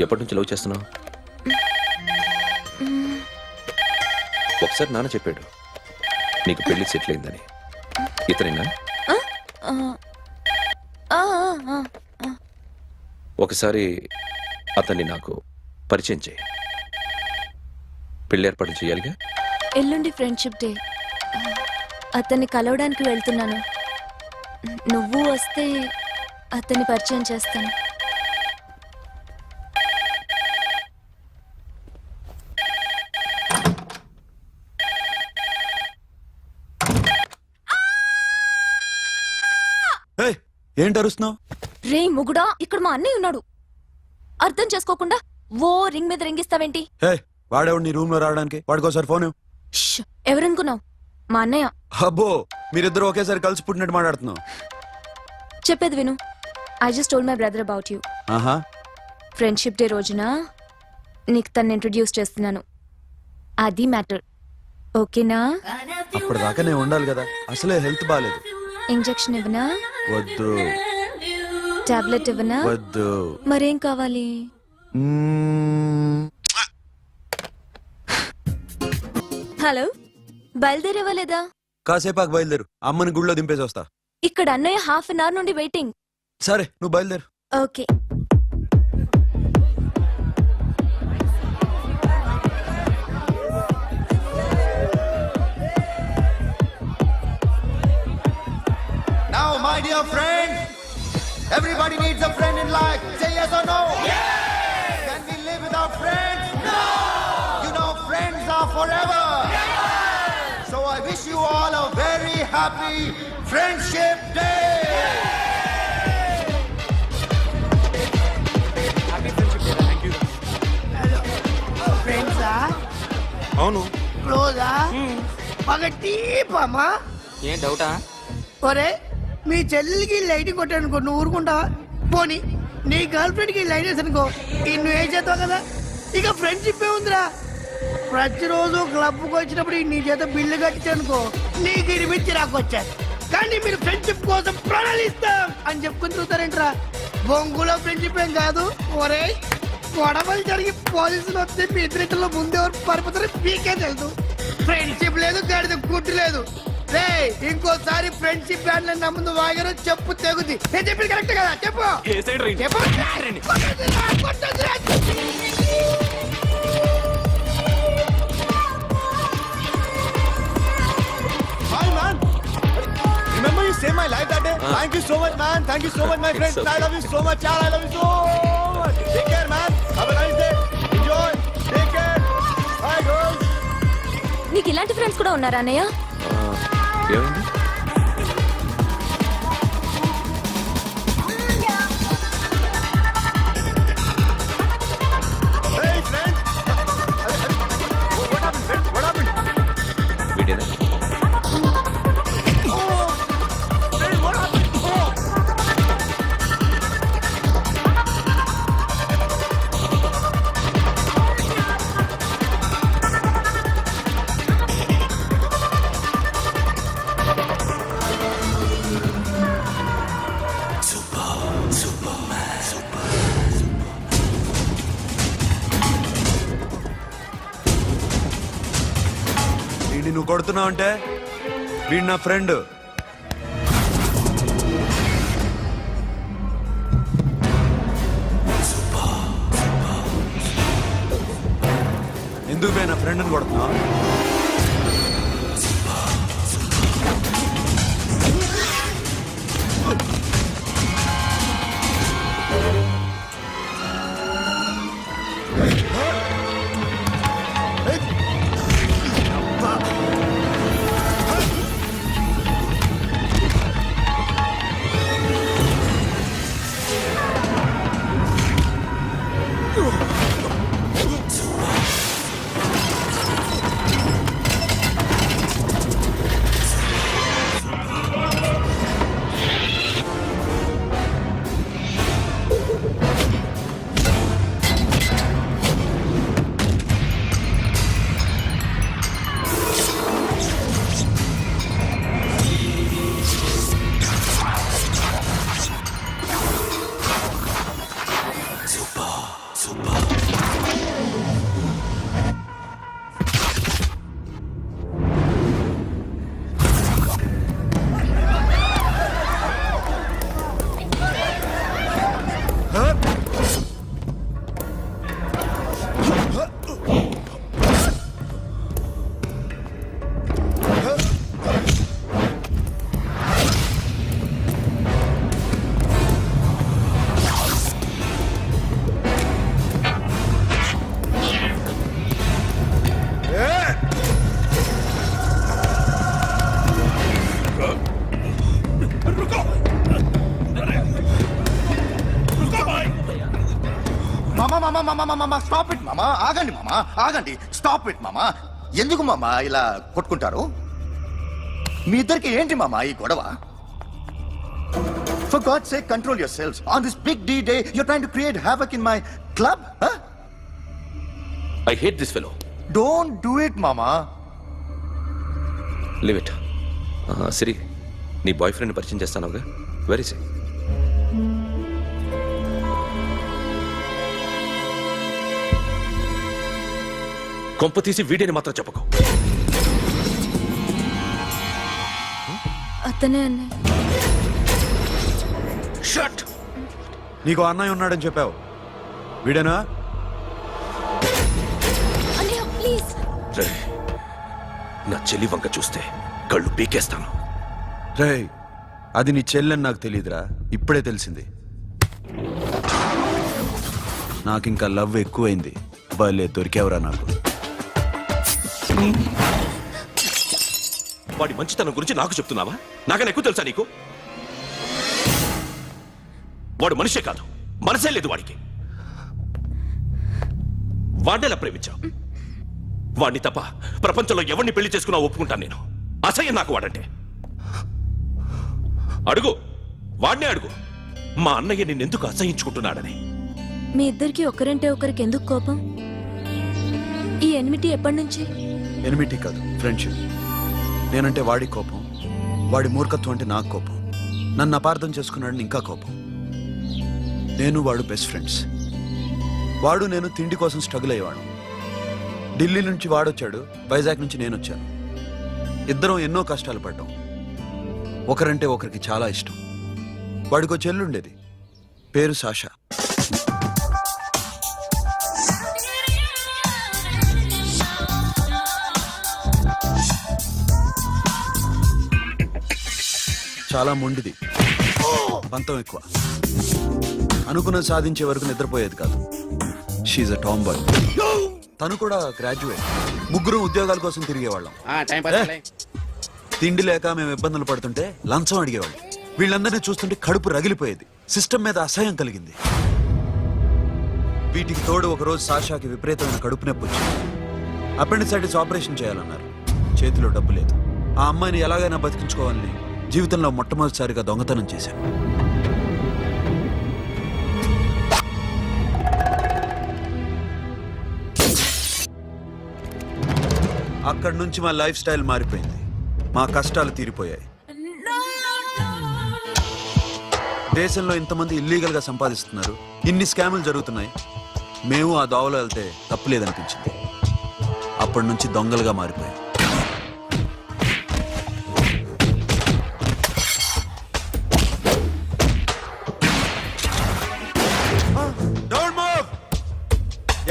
ఎప్పటి నుంచి లవ్ చేస్తున్నావు? ఒకసారి నాన్న చెప్పాడు నీకు పెళ్లి సెటిల్ అయిందని. ఇతనేనా? ఒకసారి అతన్ని నాకు పరిచయం చేయి. పెళ్లి ఏర్పాటు చేయాలిగా. ఎల్లుండి ఫ్రెండ్షిప్ డే, అతన్ని కలవడానికి వెళ్తున్నాను. నువ్వు వస్తే అతన్ని పరిచయం చేస్తాను. ఏంటి అరుస్తున్నావు? రే ముగుడా, ఇక్కడ మా అన్నయ్య ఉన్నాడు. అర్థం చేసుకోకుండా ఓ రింగ్ మీద రింగిస్తావేంటి? వాడేవాడు నీ రూమ్ లో రావడానికి? వాడికోసారి ఫోన్. ఎవరనుకున్నావు? మా అన్నయ్య. అబ్బో, మీరిద్దరు ఒకేసారి కలిసి పుట్టినట్టు మాట్లాడుతున్నావు. చెప్పేది విను. I just told my brother about you. ఆహా. ఫ్రెండ్షిప్ డే రోజున నీకు తను ఇంట్రడ్యూస్ చేస్తున్నాను. అది మ్యాటర్. ఓకేనా? అప్పటిదాకా నేను ఉండాలి కదా, అసలే హెల్త్ బాగాలేదు. ఇంజెక్షన్ ఇవ్వనా? వద్దు. టాబ్లెట్ ఇవ్వనా? వద్దు. మరేం కావాలి? హలో, బయలుదేరేవా లేదా? కాసేపాకు బయలుదేరు, అమ్మని గుళ్ళో దింపేసి వస్తా. ఇక్కడ అన్నయ్య హాఫ్ అన్ అవర్ నుండి వెయిటింగ్. సరే, నువ్వు బయలుదేరు. Okay. Now, my dear friends, everybody needs a friend in life. Say yes or no? Yes! Can we live without friends? No! You know, friends are forever. Yes! So I wish you all a very happy Friendship Day! ఫ్రెండ్సా? అవును. క్లోజా పగటి పామా ఏం డౌటా? ఒరే మీ చెల్లెలికి lighting కొట్టానుకో నువ్వు ఊరుకుంటావా? పోనీ నీ గర్ల్ ఫ్రెండ్ కి లైట్ వేసి అనుకో నువ్వు ఏం చేస్తావు కదా? ఇక ఫ్రెండ్షిప్ ఏ ఉందిరా. ప్రతిరోజు క్లబ్కి వచ్చినప్పుడు నీ చేత బిల్లు కట్టించనుకో నీకు ఇరిమిచ్చి రాకొచ్చాను. కానీ మీరు ఫ్రెండ్షిప్ కోసం ప్రణాళిస్తాం అని చెప్పుకుని చూస్తారేంట్రా? బొంగులో ఫ్రెండ్షిప్ ఏం కాదు. ఒరే గొడవలు జరిగి పోలీసులు వస్తే మీ ఇద్దరిలో ముందెవరు పరిపోతారో మీకే తెలుసు. ఫ్రెండ్షిప్ లేదు, గడిద గుడ్డు లేదు. రే ఇంకోసారి ఫ్రెండ్షిప్ బ్యాండ్ నమ్ముందు వాగారో చెప్పు తెగుద్ది. నేను చెప్పింది కరెక్ట్ కదా? చెప్పు చెప్పు. కొట్టొద్దురా. Hi man. Remember you saved my life that day? Thank you so much man. Thank you so much my friend. I love you so much. Yaar, I love you so much. Take care man. Have a nice day. Enjoy. Take care. Bye girls. నీకు ఇలాంటి friends కూడా ఉన్నారా అన్నయ్య? ఏమైంది? Hey friend. What happened friend? What happened? వీడేనా? Oh. Hey what happened? Oh. వీడిని నువ్వు కొడుతున్నావు అంటే వీడు నా ఫ్రెండ్. ఎందుకు నా ఫ్రెండ్ని కొడుతున్నావు? స్టాప్ ఇట్ మామా. ఆగండి మామా, ఆగండి. స్టాప్ ఇట్ మామా. ఎందుకు మామా ఇలా కొట్టుకుంటారు? మీ ఇద్దరికి ఏంటి మామా ఈ గొడవ? For God's sake, control yourselves. On this big D day, you're trying to create havoc in my club? Huh? I hate this fellow. Don't do it, mama. Leave it. సిరి, నీ బాయ్ ఫ్రెండ్ పరిచయం చేస్తానుగా. Very సే. కొంప తీసి వీడిని మాత్రం చెప్పకు. అతనే అన్నయ్య. Shut. నీకు అన్నయ్య ఉన్నాడని చెప్పావు, వీడేనా? అన్నయ్య ప్లీజ్. రే, నా చెల్లి వంక చూస్తే కళ్ళు పీకేస్తాను. రే, అది నీ చెల్లెని నాకు తెలియదురా, ఇప్పుడే తెలిసింది. నాకింకా లవ్ ఎక్కువైంది. భలే దొరికావురా నాకు. వాడి మంచితనం గురించి నాకు చెప్తున్నావా? నాకన్నా ఎక్కువ తెలుసా నీకు? వాడు మనిషే కాదు, మనసే లేదు వాడికి. వాడేలా ప్రేమించావు? వాడిని తప్ప ప్రపంచంలో ఎవరిని పెళ్లి చేసుకున్నా ఒప్పుకుంటాను నేను. అసహ్యం నాకు వాడంటే. అడుగు, వాడినే అడుగు, మా అన్నయ్య నిన్నెందుకు అసహించుకుంటున్నాడని. మీ ఇద్దరికి ఒకరంటే ఒకరికి ఎందుకు కోపం? ఈ ఎనిమిటి ఎప్పటి నుంచి? ఎనిమిటీ కాదు, ఫ్రెండ్షిప్. నేనంటే వాడి కోపం, వాడి మూర్ఖత్వం అంటే నాకు కోపం. నన్ను అపార్థం చేసుకున్నాడని ఇంకా కోపం. నేను వాడు బెస్ట్ ఫ్రెండ్స్. వాడు నేను తిండి కోసం స్ట్రగుల్ అయ్యేవాడు. ఢిల్లీ నుంచి వాడొచ్చాడు, వైజాగ్ నుంచి నేను వచ్చాను. ఇద్దరం ఎన్నో కష్టాలు పడ్డాం. ఒకరంటే ఒకరికి చాలా ఇష్టం. వాడికో చెల్లుండేది, పేరు సాషా. చాలా మొండిది, పంతం ఎక్కువ. అనుకున్నది సాధించే వరకు నిద్రపోయేది కాదు. She's a tomboy. తను కూడా గ్రాడ్యుయేట్. ముగ్గురు ఉద్యోగాల కోసం తిరిగేవాళ్ళం. తిండి లేక మేము ఇబ్బందులు పడుతుంటే లంచం అడిగేవాళ్ళం. వీళ్ళందరినీ చూస్తుంటే కడుపు రగిలిపోయేది. సిస్టమ్ మీద అసహ్యం కలిగింది. వీటికి తోడు ఒకరోజు సాషాకి విపరీతమైన కడుపు నొప్పి వచ్చింది. అపెండిసైటిస్ ఆపరేషన్ చేయాలన్నారు. చేతిలో డబ్బు లేదు. ఆ అమ్మాయిని ఎలాగైనా బతికించుకోవాలని జీవితంలో మొట్టమొదటిసారిగా దొంగతనం చేశాను. అక్కడి నుంచి మా లైఫ్ స్టైల్ మారిపోయింది. మా కష్టాలు తీరిపోయాయి. దేశంలో ఇంతమంది ఇల్లీగల్ గా సంపాదిస్తున్నారు, ఇన్ని స్కాములు జరుగుతున్నాయి. మేము ఆ దోవలో వెళ్తే తప్పులేదనిపించింది. అప్పటి నుంచి దొంగలుగా మారిపోయాం.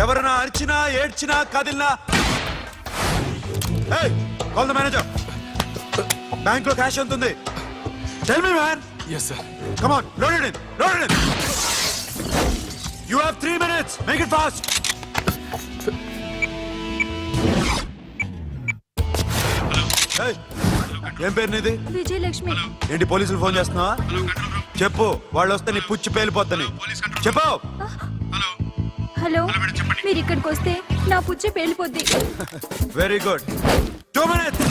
ఎవరైనా అరిచినా ఏడ్చినా కదిలినా కాల్ ద మేనేజర్. బ్యాంక్ లో క్యాష్ ఎంత ఉంది? Tell me man. Yes, sir. Come on, load it in. Load it in. You have 3 minutes. Make it fast. Hey, ఏం పేరు నీది? విజయలక్ష్మి. ఏంటి పోలీసులు ఫోన్ చేస్తున్నావా? చెప్పు, వాళ్ళు వస్తే నీ పుచ్చి పేలిపోద్దని చెప్పు. హలో, మీరు ఇక్కడికి వస్తే నా పుచ్చి పేలిపోద్ది. Very good. 2 minutes.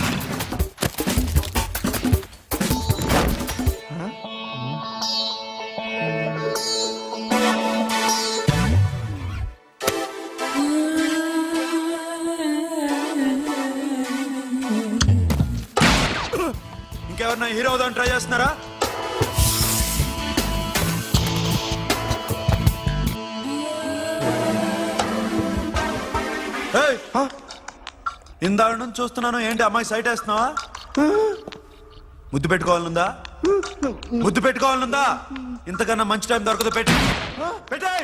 ఇంకెవరన్నా హీరో అవుదాం ట్రై చేస్తున్నారా? ఇందాక నుంచి చూస్తున్నాను, ఏంటి అమ్మాయి సైట్ వేస్తున్నావా? ముద్దు పెట్టుకోవాలనుందా? ముద్దు పెట్టుకోవాలనుందా? ఇంతకన్నా మంచి టైం దొరకదు. పెట్టే.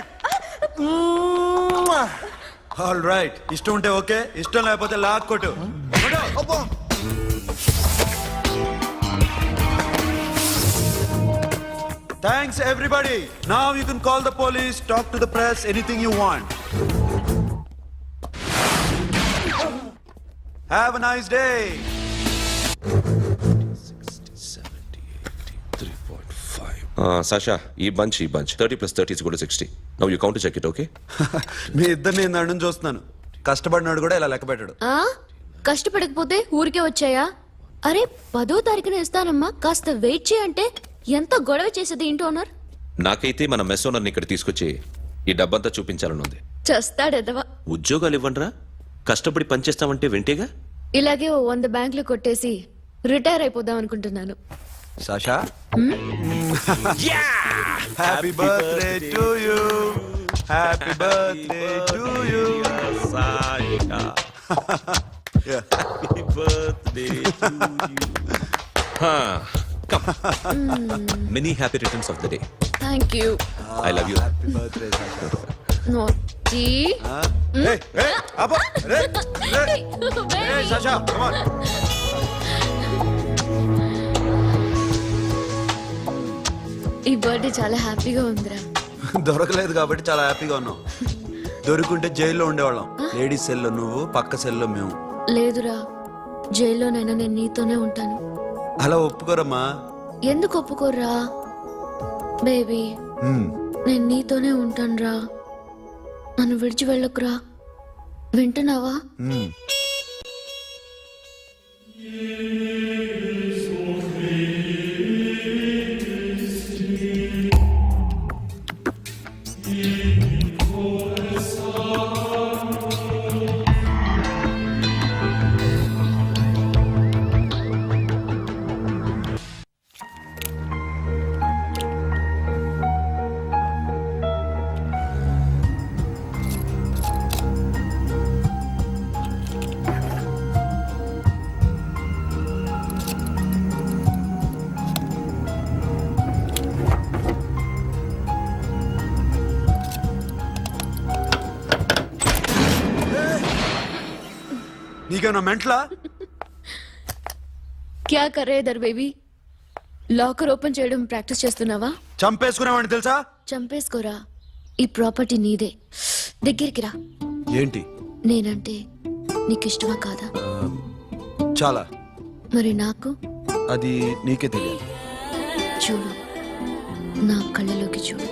ఆల్ రైట్, ఇష్టం ఉంటే ఓకే, ఇష్టం లేకపోతే లాక్ కొట్టు. Thanks everybody. Now you can call the police, talk to the press, anything you want. Have a nice day. 60, 70, 80, 3.5. Sasha, ఈ bunch 30 plus 30 is equal to 60. Now you count to check it, okay? మీ ఇద్దరిని నన్ను చూస్తున్నాను. కష్టపడినాడు కూడా ఇలా లెక్క పెట్టాడు. కష్టపడకపోతే ఊరికే వచ్చాయా? అరే 10వ తారీఖున ఇస్తానమ్మా, కాస్త వెయిట్ చేయంటే ఎంత గొడవ చేసేది ఇంటి ఓనర్. నాకైతే మన మెస్ ఓనర్ని ఇక్కడ తీసుకొచ్చి ఈ డబ్బంతా చూపించాలనుంది. చేస్తాడెదవా. ఉద్యోగాలు ఇవ్వండిరా, కష్టపడి పనిచేస్తామంటే వింటేగా. ఇలాగే 100 బ్యాంకులు కొట్టేసి రిటైర్ అయిపోదాం అనుకుంటున్నాను. Sasha, happy birthday to you. Happy birthday to you Sasha. Happy birthday to you. Many happy returns of the day. Thank you. I love you. Happy birthday, Sasha. Naughty. Hey, Abba. Hey, Sasha, come on. ఈ birthday చాలా హ్యాపీగా ఉందిరా. దొరకలేదు కాబట్టి చాలా హ్యాపీగా ఉన్నాం. దొరుకుంటే జైల్లో ఉండేవాళ్ళం. లేడీస్ సెల్లో నువ్వు, పక్క సెల్లో మేము. లేదురా, జైల్లోనైనా నేను నీతోనే ఉంటాను. అలా ఒప్పుకోరమ్మా. ఎందుకు ఒప్పుకోర్రా బేబీ? నేను నీతోనే ఉంటానురా, నన్ను విడిచి వెళ్ళకురా. వింటున్నావా? నీకేమన్నా మెంట్లా? క్యా కరే ఇధర్ బేబీ? లాకర్ ఓపెన్ చేయడం ప్రాక్టీస్ చేస్తున్నావా? చంపేసుకునేవాడిని తెలుసా? చంపేసుకోరా, ఈ ప్రాపర్టీ నీదే. దగ్గరికి రా. ఏంటి? నేనంటే నీకు ఇష్టమా కాదా? చాలా. మరి నాకు? అది నీకే తెలియాలి. చూడు, నా కళ్ళలోకి చూడు.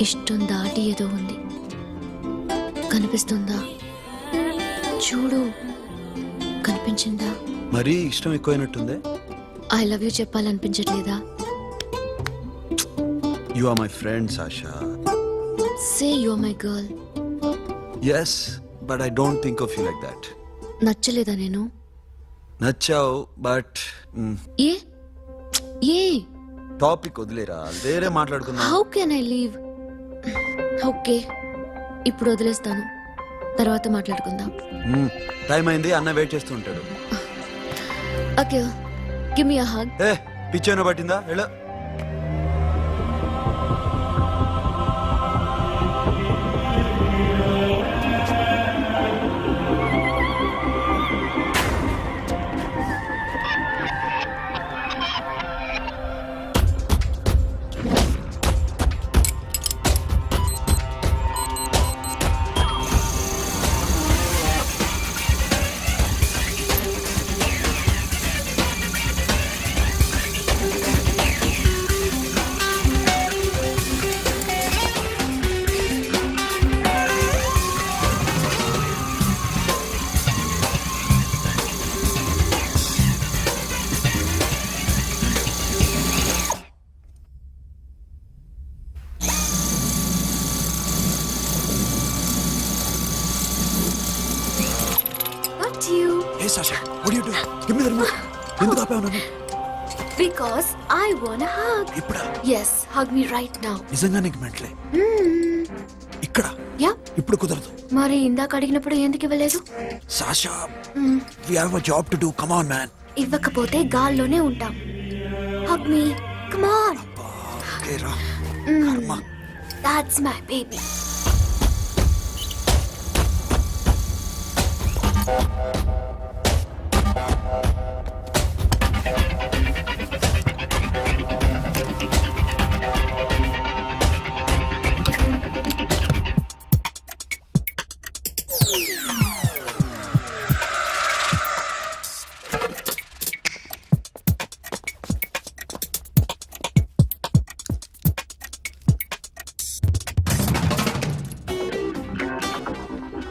ఇష్టం దాటి ఏదో ఉంది, కనిపిస్తుందా? చూడు, కనిపించిందా? మరీ ఇష్టం ఎక్కువైనట్టుందే. ఐ లవ్ యూ చెప్పాలనిపించట్లేదా? You are my friend Sasha. Say you are my girl. Yes, but I don't think of you like that. నచ్చలేదా నేను? నచ్చావు, బట్ ఏ ఏ టాపిక్ వదిలేరా, వేరే మాట్లాడుకుందాం. How can I leave? Okay, ఇప్పుడు వదిలేస్తాను, తర్వాత మాట్లాడుకుందాం. టైం అయింది, అన్న వెయిట్ చేస్తూ ఉంటాడు. Okay, give me a hug. ఏ పిచ్చేనా పట్టిందా? ఎలా? Hey Sasha, what are you doing? Give me the remote. ఎందుకు ఆపావు నన్ను? Because I want a hug. ఇప్పుడా? Yes, hug me right now. నిజంగా నీకు మెంట్లే? ఇక్కడ? యా. ఇప్పుడు కుదరదు. మరి ఇందాక అడిగినప్పుడు ఎందుకు ఇవ్వలేదు? Sasha, we have a job to do. Come on, man. ఇవ్వకపోతే గాల్లోనే ఉంటాం. Hug me. Come on. Okay, రా. కర్మ. That's my baby.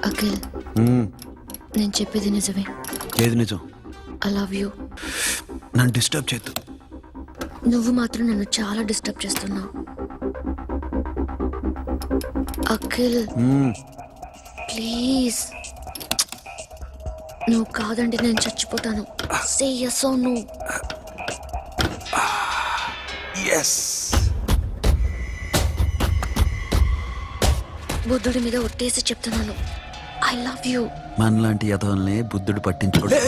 అఖిల్, నేను చెప్పేది నిజమే. ఏది నిజం? I love you. నన్ను డిస్టర్బ్ చేయొద్దు. నువ్వు మాత్రం నన్ను చాలా డిస్టర్బ్ చేస్తున్నావు. అఖిల్, ప్లీజ్. నువ్వు కాదంటే నేను చచ్చిపోతాను. సే yes or no. Yes. బుద్ధుడి మీద ఒట్టేసి చెప్తున్నాను. I love you. మనలాంటి యదవల్ని బుద్ధుడు పట్టించుకోడు.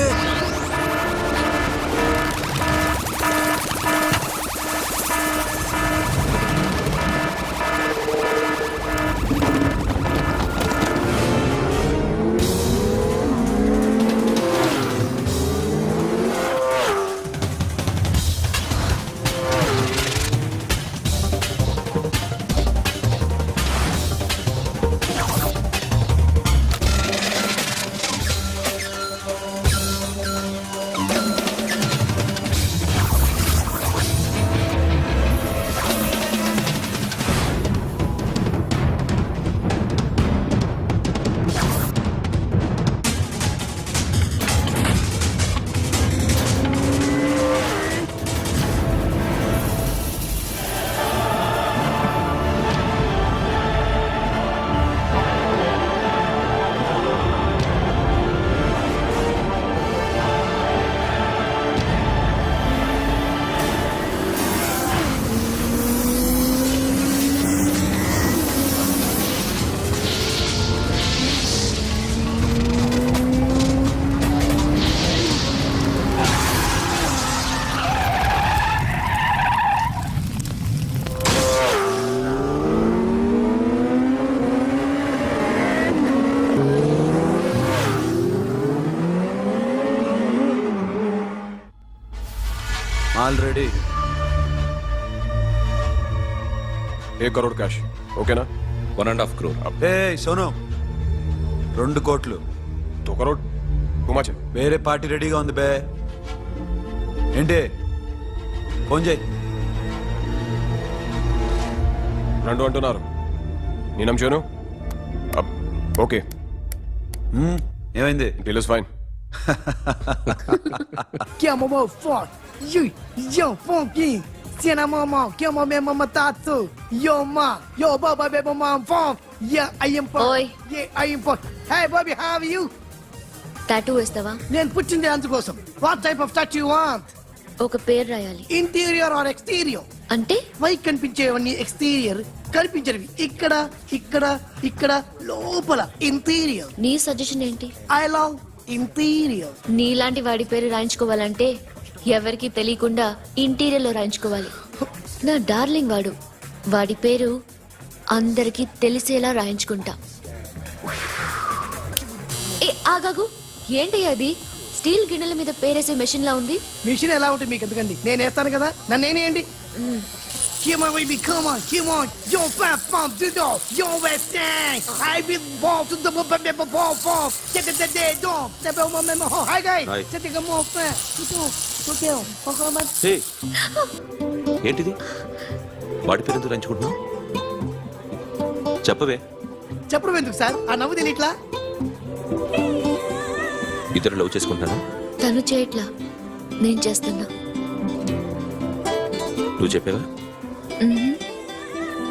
Already 1 crore cash. ఓకేనా? 1.5 crore. ఏ సోను 2 కోట్లు 2 crore. Too much. వేరే పార్టీ రెడీగా ఉంది బే. ఏంటి ఫోన్ చేయి. 2 అంటున్నారు. నేనేం చేయను? ఓకే. ఏమైంది? Deal is fine. Que é mamão forte. Yo, funky. Cena mamão, que é mamão mamão tatu. Yo, ma. Yo, baba, baby, mamão forte. Yeah, I am forte. Oi. Yeah, I am forte. Hey, Bobby, how are you? Tattoo వేస్తావా? నేను పుట్టింది అందుకోసం. What type of tattoo you want? ఒక పేరు రాయాలి. Interior or exterior? అంటే పైకి కనిపించేవన్నీ exterior, కనిపించేవి ఇక్కడ ఇక్కడ ఇక్కడ లోపల ఇంటీరియర్. నీ సజెషన్ ఏంటి? I love interior. నీలాంటి వాడి పేరు రాయించుకోవాలంటే ఎవరికి తెలియకుండా ఇంటీరియర్ లో రాయించుకోవాలి. నా డార్లింగ్ వాడు, వాడి పేరు అందరికి తెలిసేలా రాయించుకుంటా. ఏ ఆగాగు, ఏంటి అది? స్టీల్ గిన్నెల మీద పేరేసే మెషిన్ లా ఉంది. మిషన్ ఎలా ఉంటుంది మీకు ఎందుకండి? నేను వేస్తాను కదా, నన్ను నేనేయండి. Come on, baby, come on, come on. Yo, fat fun, do do. Yo, West End. I will ball to the ball. Get the dog. The bell, my Hi, guys. Hi. Set the more fat. Okay. హే, ఏంటిది? వాడి పేరు ఎందుకు రంచుకుంటున్నావు? చెప్పవే. చెప్పడం ఎందుకు sir? ఆ నవ్వు తెలియట్లా? ఇద్దరు లవ్ చేసుకుంటానా? తను చేయట్లా, నేను చేస్తున్నా. నువ్వు చెప్పావా?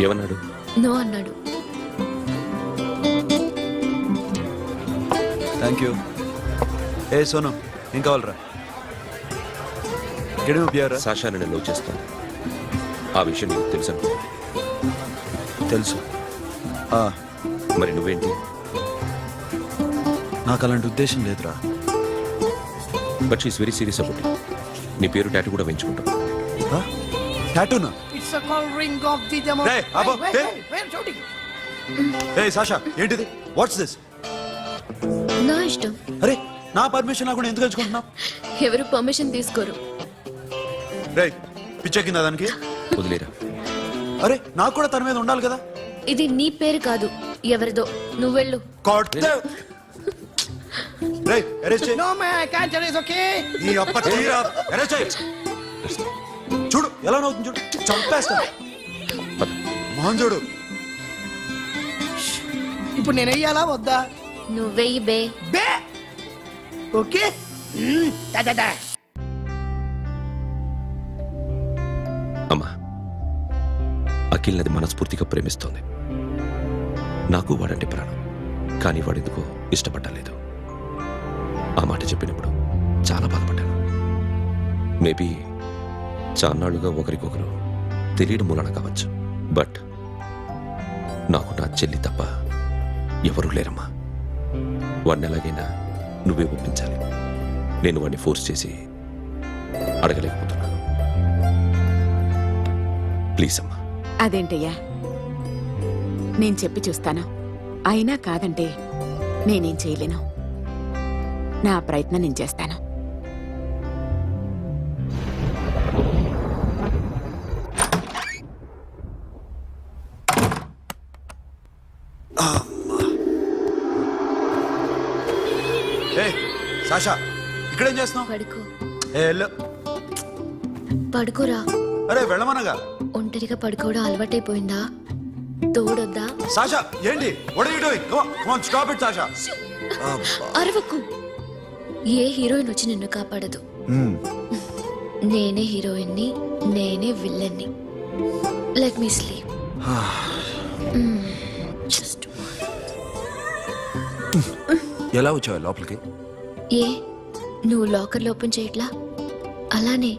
ఏమన్నాడు? నో అన్నాడు. Thank you. ఏ సోను ఏం కావాలరా? గడిమ బియారా? సాషా నేను లవ్ చేస్తాను. ఆ విషయం నీకు తెలుసు అనుకో. తెలుసు. మరి నువ్వేంటి? నాకు అలాంటి ఉద్దేశం లేదురా. But she's very serious about it. నీ పేరు టాటూ కూడా వేయించుకుంటాం. టాటూనా? It's a call ring of the demo. Hey, Abba, hey. Wait, shooting. A Sasha ఏంటిది? What's this? నా ఇష్టం. అరే నా పర్మిషన్ లేకుండా ఎందుకు ఎంచుకుంటున్నావు? ఎవరు పర్మిషన్ తీసుకోరు. రే పిచ్చెక్కిందా దానికి? వదిలేరా. అరే నాకు కూడా తన మీద ఉండాలి కదా. ఇది నీ పేరు కాదు, ఎవరిదో. నువ్వెళ్ళు. రే అరెస్ట్ చేయి. No man, I can't tell you, it's okay. ఈ అప్ప తీరా అరెస్ట్ చేయి. చూడు ఎలా నవ్వుతుంది చూడు. చంపేస్తా. మోహన్ చూడు. ఇప్పుడు నేను వెయ్యాలా వద్దా? నువ్వెయ్యి బే. బే ఓకే. Da. అమ్మా, అఖిల్ నది మనస్ఫూర్తిగా ప్రేమిస్తోంది. నాకు వాడంటే ప్రాణం. కానీ వాడెందుకో ఇష్టపడలేదు. ఆ మాట చెప్పినప్పుడు చాలా బాధపడ్డాను. మేబీ చాన్నాళ్లుగా ఒకరికొకరు తెలియడం మూలన కావచ్చు. బట్ నాకు నా చెల్లి తప్ప ఎవరూ లేరమ్మా. వాడిని ఎలాగైనా నువ్వే ఒప్పించాలి. నేను వాడిని ఫోర్స్ చేసి అడగలేకపోతున్నాను. ప్లీజ్ అమ్మా. అదేంటయ్యా, నేను చెప్పి చూస్తాను. అయినా కాదంటే నేనేం చేయలేను. నా ప్రయత్నం నేను చేస్తాను. ఏ సాషా ఇక్కడేం చేస్తున్నావు? పడుకో. ఏ వెళ్ళు. పడుకోరా. అరే వెళ్ళమనగా. ఒంటరిగా పడుకోవడం అలవాటైపోయిందా? తోడొద్దా? సాషా ఏంటి? What are you doing? Come on stop it Sasha. అరవకు. ఏ హీరోయిన్ వచ్చి నిన్ను కాపాడదు. నేనే హీరోయిన్ని, నేనే విల్లన్ని. Let me sleep. జస్ట్ ఎలా వచ్చావు లోపలికి? ఏ నువ్వు లాకర్లో ఓపెన్ చేయట్లా? అలానే.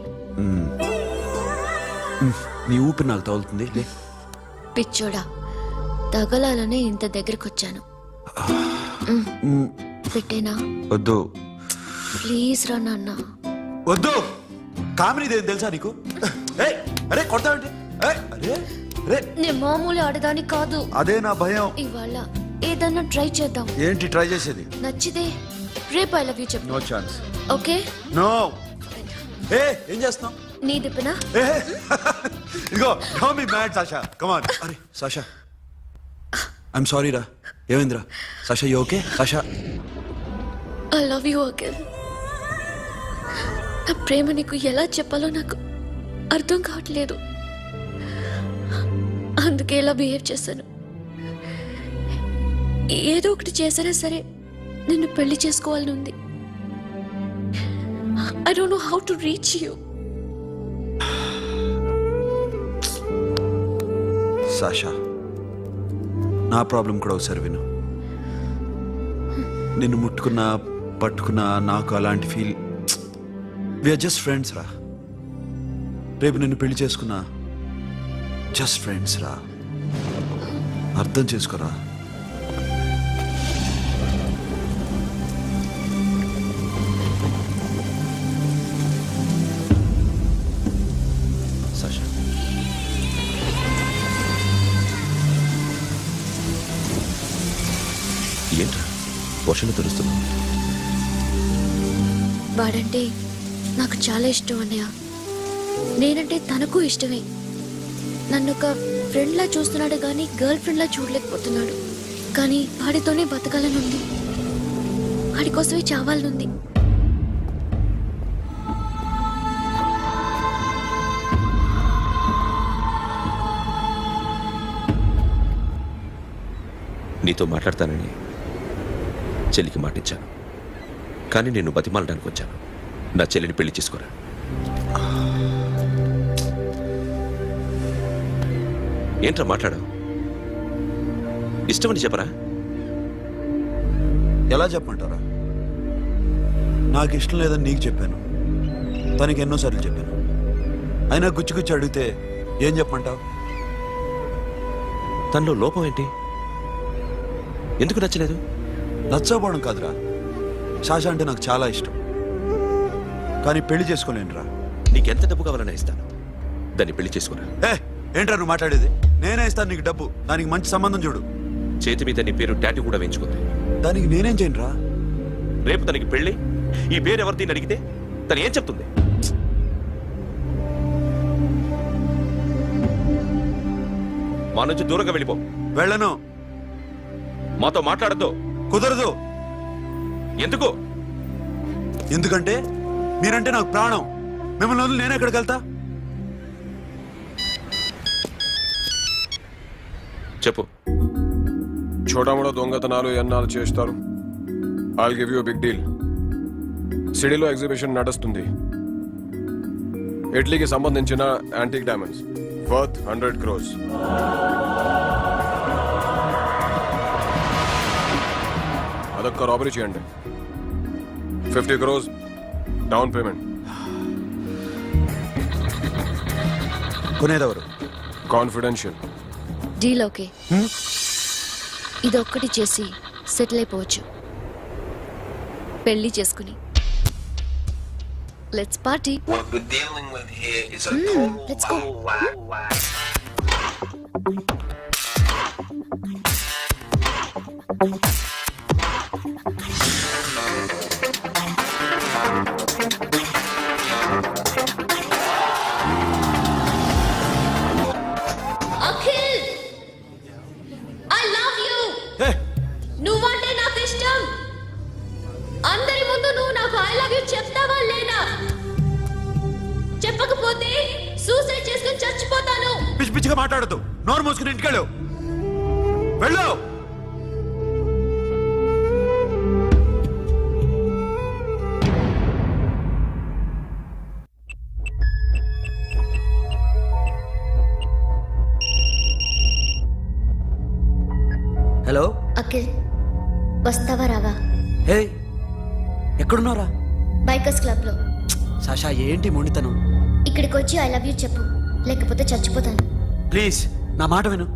నీ ఊపిరి నాకు తగులుతుంది. లే పిచ్చోడా, తగలాలనే ఇంత దగ్గరకొచ్చాను. పెట్టేనా? వద్దు ప్లీజ్ రా నాన్న. వద్దు. కామెడీ తెలుసా నీకు? అరే కొడతావంటే? అరే నే మామూలు ఆడదాని కాదు. అదే నా భయం. ఇవాళ ఏదన్నా ట్రై చేద్దాం. ఏంటి ట్రై చేసేది? నచ్చితే రేపు ఐ లవ్ యూ చెప్పు. No chance. ఓకే. నో. ఏం చేస్తున్నావు? నీ దిప్పునా? ఇదిగో don't be mad Sasha come on. అరే సాషా ఐఎమ్ సారీ రా. ఏమైందిరా Sasha? You okay Sasha? I love you Akhil. నా ప్రేమ నీకు ఎలా చెప్పాలో నాకు అర్థం కావట్లేదు. అందుకే ఇలా బిహేవ్ చేశాను. ఏదో ఒకటి చేసినా సరే నిన్ను పెళ్లి చేసుకోవాలని ఉంది. I don't know how to reach you. Sasha నా ప్రాబ్లం కూడా ఒకసారి విను. నిన్ను ముట్టుకున్నా పట్టుకున్నా నాకు అలాంటి ఫీల్. వీఆర్ జస్ట్ ఫ్రెండ్స్ రా. రేపు నిన్ను పెళ్లి చేసుకున్నా జస్ట్ ఫ్రెండ్స్ రా. అర్థం చేసుకోరా. సాషా ఏంట్రా వర్షంలో తెలుస్తున్నావు? వాడంటే నాకు చాలా ఇష్టం అన్నయ్య. నేనంటే తనకు ఇష్టమే. నన్ను ఒక ఫ్రెండ్లా చూస్తున్నాడు కానీ గర్ల్ ఫ్రెండ్లా చూడలేకపోతున్నాడు. కానీ వాడితోనే బతకాలని ఉంది. వాడి కోసమే చావాలనుంది. నీతో మాట్లాడతానని చెల్లికి మాటిచ్చాను, కానీ నేను బతిమాలడానికి వచ్చాను. నా చెల్లిని పెళ్లి చేసుకోరా. ఏంట్రా మాట్లాడావు? ఇష్టమని చెప్పరా? ఎలా చెప్పమంటారా? నాకు ఇష్టం లేదని నీకు చెప్పాను, తనకి ఎన్నోసార్లు చెప్పాను. అయినా గుచ్చి గుచ్చి అడిగితే ఏం చెప్పమంటావు? తనలో లోపం ఏంటి? ఎందుకు నచ్చలేదు? నచ్చకపోవడం కాదురా, సాషా అంటే నాకు చాలా ఇష్టం, కానీ పెళ్లి చేసుకోలేనురా. నీకెంత డబ్బు కావాలన్నా ఇస్తాను, దాన్ని పెళ్లి చేసుకోరా. ఏంట్రా నువ్వు మాట్లాడేది? నేనే ఇస్తాను నీకు డబ్బు, దానికి మంచి సంబంధం చూడు. చేతి మీద నీ పేరు టాటూ కూడా వేయించుకుంది. దానికి నేనేం చేయను రా? రేపు తనకి పెళ్లి ఈ పేరు ఎవరిది అడిగితే తను ఏం చెప్తుంది? మా నుంచి దూరంగా వెళ్ళిపో. వెళ్ళను. మాతో మాట్లాడద్దు. కుదరదు. ఎందుకు? ఎందుకంటే మీరంటే నాకు ప్రాణం. మిమ్మల్ని వదిలి నేను ఎక్కడికి వెళ్తా? చెప్పు. చోటామోటా దొంగతనాలు ఎన్నాళ్ళు చేస్తారు? I'll give you big deal. సిటీలో ఎగ్జిబిషన్ నడుస్తుంది. ఇటలీకి సంబంధించిన యాంటిక్ డైమండ్స్ వర్త్ 100 crores. అదొక్క రాబరీ చేయండి. 50 crores డౌన్ పేమెంట్. కొనేదెవరు? కాన్ఫిడెన్షియల్. Deal okay. ఇదొక్కటి చేసి సెటిల్ అయిపోవచ్చు. పెళ్లి చేసుకుని let's party. Let's go. Akhil, I love you. నువ్వంటే నాకు ఇష్టం. అందరి ముందు నువ్వు నాకు ఐ లవ్ యు చెప్తావా లేదా? చెప్పకపోతే సూసైడ్ చేసుకుని చచ్చిపోతాను. పిచ్చి పిచ్చిగా మాట్లాడద్దు. నోరు మూసుకుని ఇంటికెళ్ళు. వెళ్ళు. హలో అఖిల్, వస్తావా రావా? హే, ఎక్కడున్నారా? బైకర్స్ క్లబ్ లో. సాషా ఏంటి మొండితనం? ఇక్కడికి వచ్చి ఐ లవ్ యూ చెప్పు, లేకపోతే చచ్చిపోతాను. ప్లీజ్ నా మాట విను.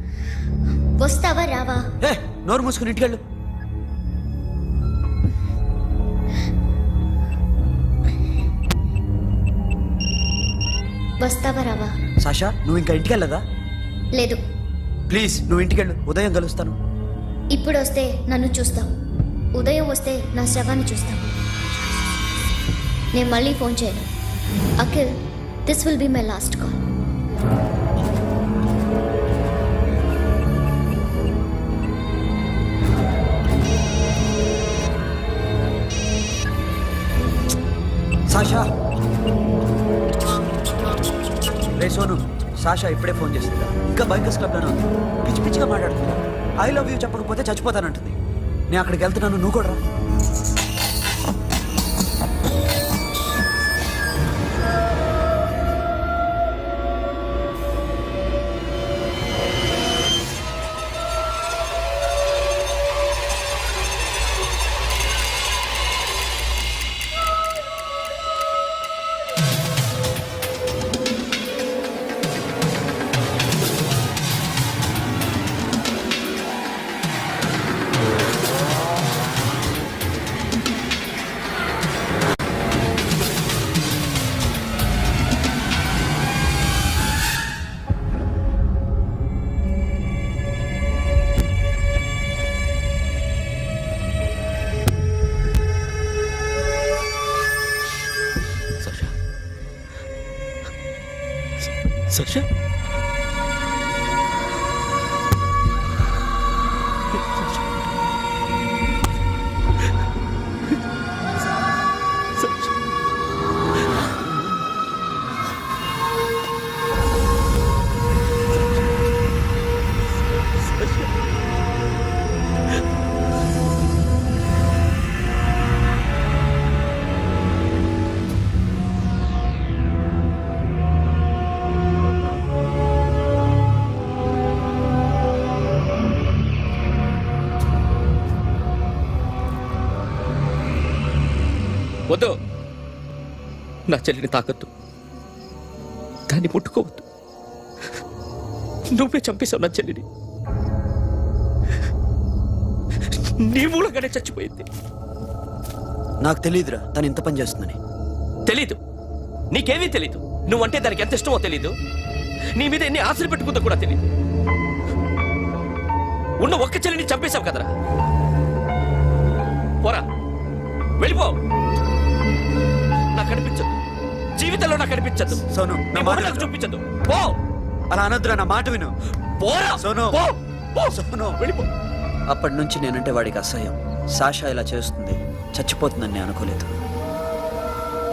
వస్తావా రావా? హే, నోరు మూసుకుని ఇంటికెళ్ళు. వస్తావా రావా? సాషా నువ్వు ఇంకా ఇంటికెళ్ళదా? లేదు. ప్లీజ్ నువ్వు ఇంటికెళ్ళు, ఉదయం కలుస్తాను. ఇప్పుడు వస్తే నన్ను చూస్తావు, ఉదయం వస్తే నా శవాన్ని చూస్తావు. నేను మళ్ళీ ఫోన్ చేయను. Akhil, this will be my last call. Sasha, ray Sonu, Sasha ఇప్పుడే ఫోన్ చేసిందా? ఇంకా బైకర్స్ క్లబ్లోనే ఉంది. పిచ్చి పిచ్చిగా మాట్లాడుతుందా. ఐ లవ్ యూ చెప్పకపోతే చచ్చిపోతానంటుంది. నేను అక్కడికి వెళ్తున్నాను, నువ్వు కూడా రా. Sasha? వద్దు, నా చెల్లిని తాకద్దు, దాన్ని ముట్టుకోవద్దు. నువ్వే చంపేశావు నా చెల్లిని. నీ మూలంగానే చచ్చిపోయింది. నాకు తెలియదురా తను ఇంత పని చేస్తుందని. తెలీదు, నీకేమీ తెలీదు. నువ్వంటే దానికి ఎంత ఇష్టమో తెలీదు. నీ మీద ఎన్ని ఆశలు పెట్టుకుందో కూడా తెలీదు. ఉన్న ఒక్క చెల్లిని చంపేశావు కదరా. పోరా, వెళ్ళిపో. నాకు కనిపించదు, జీవితంలో నాకు కనిపించదు. సోను, నీ మొహం నాకు చూపించదు. పో. అలా అనొద్దురా, నా మాట విను. పోరా సోను, పో. పో. సోను, వెళ్ళిపో. అప్పటి నుంచి నేనంటే వాడికి అసహ్యం. సాషా ఇలా చేస్తుంది, చచ్చిపోతుందని నేను అనుకోలేదు.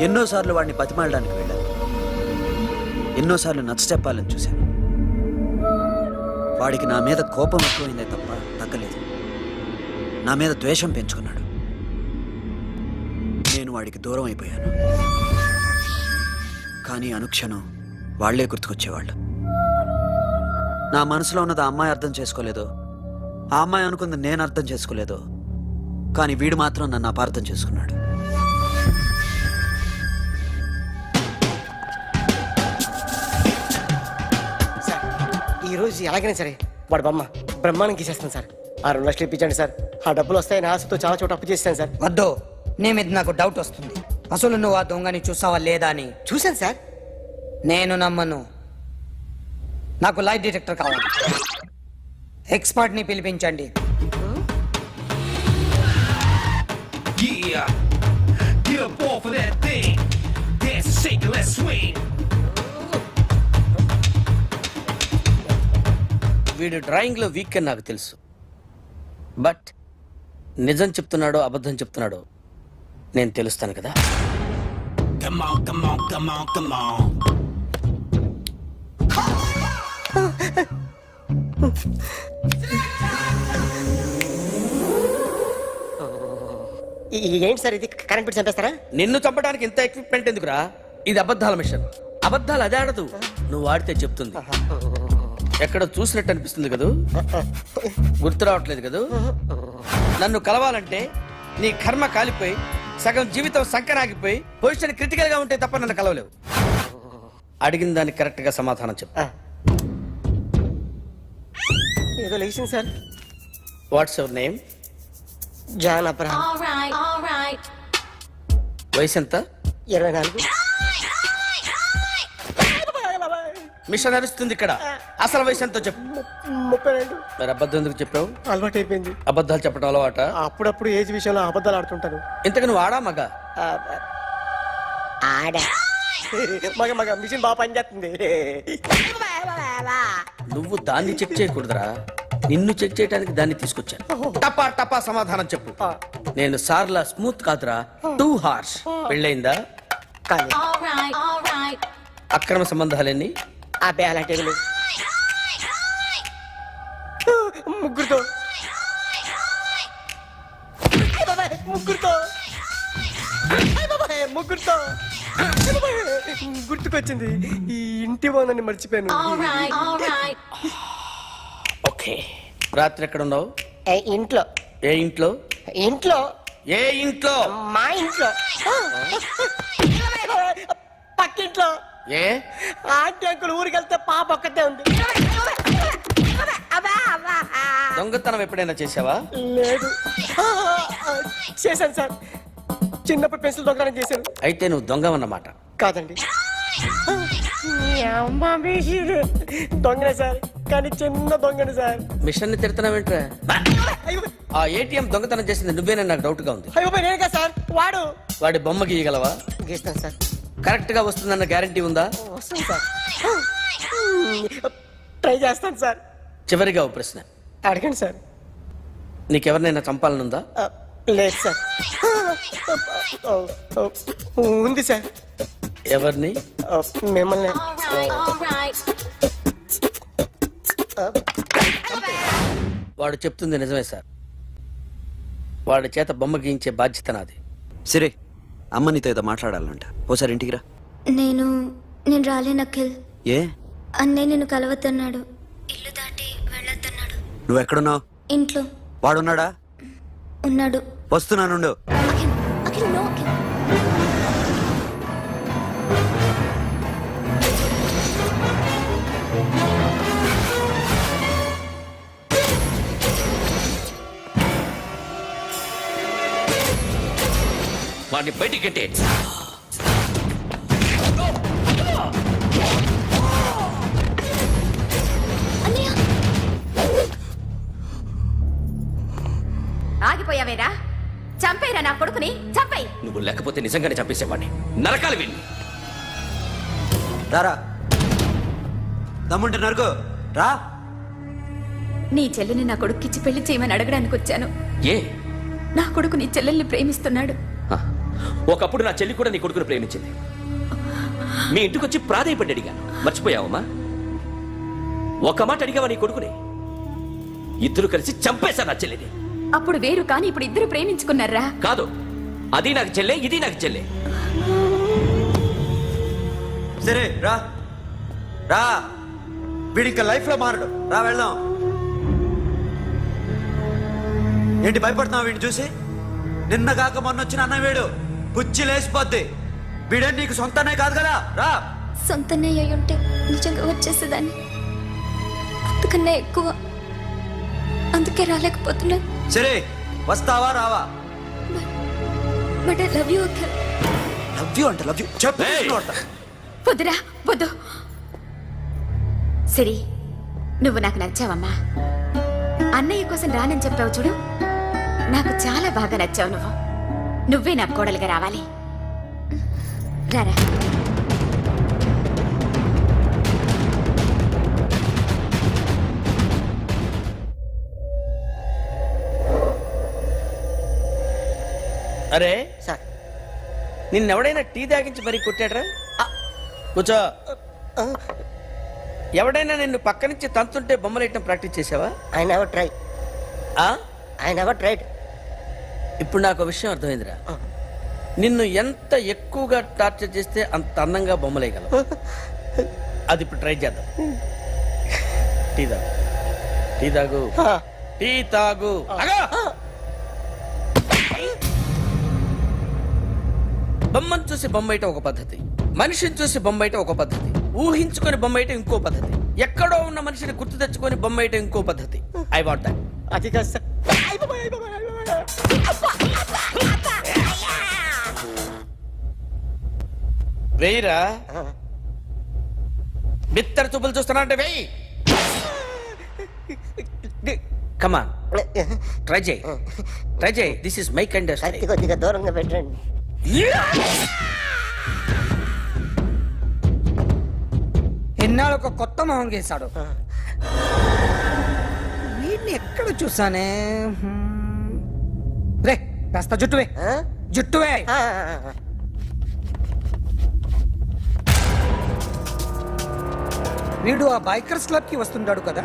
ఎన్నోసార్లు వాడిని బతిమాలడానికి వెళ్ళాను, ఎన్నోసార్లు నచ్చ చెప్పాలని చూశాను. వాడికి నా మీద కోపం ఎక్కువైందే తప్ప తగ్గలేదు. నా మీద ద్వేషం పెంచుకున్నాడు. నేను వాడికి దూరం అయిపోయాను. కానీ అనుక్షణం వాళ్లే గుర్తుకొచ్చేవాళ్ళు. నా మనసులో ఉన్నది ఆ అమ్మాయి అర్థం చేసుకోలేదో, ఆ అమ్మాయి అనుకుంది నేను అర్థం చేసుకోలేదో, కానీ వీడు మాత్రం నన్ను అపార్థం చేసుకున్నాడు. సార్, ఈరోజు ఎలాగైనా సరే వాడు బొమ్మ బ్రహ్మాండం గీసేస్తాను సార్. 6 లక్షలు ఇప్పించండి సార్. ఆ డబ్బులు వస్తాయని ఆశతో చాలా చోట అప్పు చేస్తాను సార్. వద్దు, నీ మీద నాకు డౌట్ వస్తుంది. అసలు నువ్వు ఆ దొంగని చూసావా లేదా అని. చూశాను సార్. నేను నమ్మను. నాకు లైట్ డిటెక్టర్ కావాలి. ఎక్స్పర్ట్ ని పిలిపించండి. వీడు డ్రాయింగ్ లో వీక్ అని నాకు తెలుసు. బట్ నిజం చెప్తున్నాడో అబద్ధం చెప్తున్నాడో నేను తెలుస్తాను కదా. ఏంటి సార్ ఇది, కరెంట్ బిల్ చంపేస్తారా? నిన్ను చంపడానికి ఇంత ఎక్విప్మెంట్ ఎందుకురా? ఇది అబద్ధాల మిషన్. అబద్ధాలు అదే ఆడదు, నువ్వు ఆడితే చెప్తుంది. ఎక్కడ చూసినట్టు అనిపిస్తుంది కదూ, గుర్తు రావట్లేదు కదూ. నన్ను కలవాలంటే నీ కర్మ కాలిపోయి సగం జీవితం సంకనాగిపోయి పొజిషన్ క్రిటికల్ గా ఉంటే తప్ప నన్ను కలవలేవు. అడిగిన దానికి కరెక్ట్ గా సమాధానం చెప్పు. ఏదో లేచింది sir. What's your name? John Abraham. వయసు ఎంత? 24. మిషన్ నడుస్తుంది ఇక్కడ. అసలు వయసు ఎంతో చెప్పు. 32. మరి అబద్ధం ఎందుకు చెప్పావు? అలవాటు అయిపోయింది. అబద్ధాలు చెప్పడం అలవాట? అప్పుడప్పుడు ఏజ్ విషయంలో అబద్ధాలు ఆడుతుంటాను. ఇంతకు నువ్వు ఆడా మగ? ఆడా. మగ మగ మిషన్ బాగా పనిచేస్తుంది. నువ్వు దాన్ని చెక్ చేయకూడదురా, నిన్ను చెక్ చేయడానికి దాన్ని తీసుకొచ్చాను. టపా టపా సమాధానం చెప్పు. నేను సార్లా స్మూత్ కాదురా, టూ హార్ష్. పెళ్ళయిందా? కానీ అక్రమ సంబంధాలన్నీ? అబ్బే అలాంటి ఏమీ లేదు. ముగ్గురుతో అయ్ బాబాయ్, ముగ్గురుతో అయ్ బాబాయ్, ముగ్గురుతో అయ్ బాబాయ్, గుర్తుకొచ్చింది. ఈ ఇంటి వాళ్ళని మర్చిపోయాను. ఓకే. రాత్రి ఎక్కడ ఉన్నావు? ఇంట్లో. ఏ ఇంట్లో? ఇంట్లో. ఏ ఇంట్లో? మా ఇంట్లో. పక్కింట్లో. ఏ ఆంటీ అంకుల్ ఊరికి వెళ్తే పాప ఒక్కతే ఉంది. దొంగతనం ఎప్పుడైనా చేసావా? లేదు. చేశాను సార్, చిన్నప్పుడు పెన్సిల్ దొంగతనం చేశాను. అయితే నువ్వు దొంగవన్నమాట. కాదండి, దొంగనే సార్, కానీ చిన్న దొంగని సార్. మిషన్ ని తిడుతున్నావేంట్రా? ఆ ఏటీఎం దొంగతనం చేసింది నువ్వేనని నాకు డౌట్ గా ఉంది. అయ్యో నేను కదా సార్, వాడు. వాడి బొమ్మ గీయగలవా? గీస్తాను సార్. కరెక్ట్ గా వస్తుందన్న గ్యారంటీ ఉందా? వస్తాను సార్, ట్రై చేస్తాను సార్. చివరిగా ఓ ప్రశ్న అడగండి సార్. నీకెవరినైనా చంపాలనుందా? లేదు సార్. ఉంది సార్. ఎవరిని? మిమ్మల్ని. వాడు చెప్తుంది నిజమే సార్. వాడి చేత బొమ్మ గీయించే బాధ్యత నాది. సరే, అమ్మ నీతో ఏదో మాట్లాడాలంట. ఓసారి ఇంటికి రా. నేను రాలేను అఖిల్. ఏ? అన్నయ్య నిన్ను కలవద్దన్నాడు, ఇల్లు దాటి వెళ్ళొద్దన్నాడు. నువ్వెక్కడున్నావు? ఇంట్లో వాడున్నాడా? ఉన్నాడు. వస్తున్నానుండు. అఖిల్, అఖిల్, నో అఖిల్. వాడిని బయటికి గెట్టే. అన్నయ్య, ఆగిపోయావేరా? చంపేరా నా కొడుకుని, చంపేయ్. నువ్వు లేకపోతే నిజంగానే చంపేసేవాడిని. నరకాలి వీణ్ణి. రారా, దమ్ముంటే నరుకు రా. నీ చెల్లిని నా కొడుక్కిచ్చి పెళ్లి చేయమని అడగడానికి వచ్చాను. ఏ? నా కొడుకు నీ చెల్లెల్ని ప్రేమిస్తున్నాడు. ఆ, ఒకప్పుడు నా చెల్లి కూడా నీ కొడుకును ప్రేమించింది. మీ ఇంటికి వచ్చి ప్రాధేయపడి అడిగాను. మర్చిపోయావమ్మా? ఒక మాట అడిగావా నీ కొడుకుని? ఇద్దరు కలిసి చంపేశారు నా చెల్లిని. అప్పుడు వేరు, కానీ ఇప్పుడు ఇద్దరు ప్రేమించుకున్నారా? కాదు, అది నాకు చెల్లె, ఇది నాకు చెల్లె. సరే రా రా, వీడి ఇంకా లైఫ్ లో మారడు. రా వెళ్దాం. ఏంటి భయపడుతున్నావు వీడిని చూసి? నిన్న కాక మొన్న వచ్చిన అన్న వీడు పుచ్చి లేసిపోద్ది. వీడే నీకు సొంతనే కాదు కదా. రా. సొంతనే అయి ఉంటే నిజంగా వచ్చేసేదాన్ని. అంతకన్నా ఎక్కువ, అందుకే రాలేకపోతున్నాను. సరే, వస్తావా రావా? But I love you Akhil. Love you అంటే లవ్ యూ చెప్పు. వద్దురా, వద్దు. సిరి, నువ్వు నాకు నచ్చావమ్మా. అన్నయ్య కోసం రానని చెప్పావు చూడు, నాకు చాలా బాగా నచ్చావు నువ్వు. నువ్వే నా కోడలుగా రావాలి. రారా. అరే సార్, నిన్నెవడైనా టీ తాగించి మరీ కొట్టాడ్రా? కూర్చో. ఎవడైనా నిన్ను పక్క నుంచి తంతుంటే బొమ్మలేయటం ప్రాక్టీస్ చేసావా? I never try. I never tried. ఇప్పుడు నాకు విషయం అర్థమైందిరా. నిన్ను ఎంత ఎక్కువగా టార్చర్ చేస్తే అంత అందంగా బొమ్మలేయగలవు. అది ఇప్పుడు ట్రై చేద్దాం. టీ తాగు, టీ తాగు, టీ తాగు. బొమ్మను చూసి బొమ్మయటం ఒక పద్ధతి, మనిషిని చూసి బొమ్మయటం ఒక పద్ధతి, ఊహించుకొని బొమ్మయటం ఇంకో పద్ధతి, ఎక్కడో ఉన్న మనిషిని గుర్తు తెచ్చుకొని బొమ్మయటం ఇంకో పద్ధతి. I want that. అది కాదు సార్. వెయ్యిరా. బిత్తర చూపులు చూస్తున్నా అంటే వెయ్యి. కమాన్, ట్రై చేయి, ట్రై చేయి. This is my kind of style. కొద్దిగా దూరంగా పెట్టండి. ఎన్నాళ్ళు ఒక కొత్త మొహం గీశాడు. వీడిని ఎక్కడ చూసానే? రే కాస్త జుట్టువే, జుట్టువే. వీడు ఆ బైకర్స్ క్లబ్ కి వస్తుంటాడు కదా.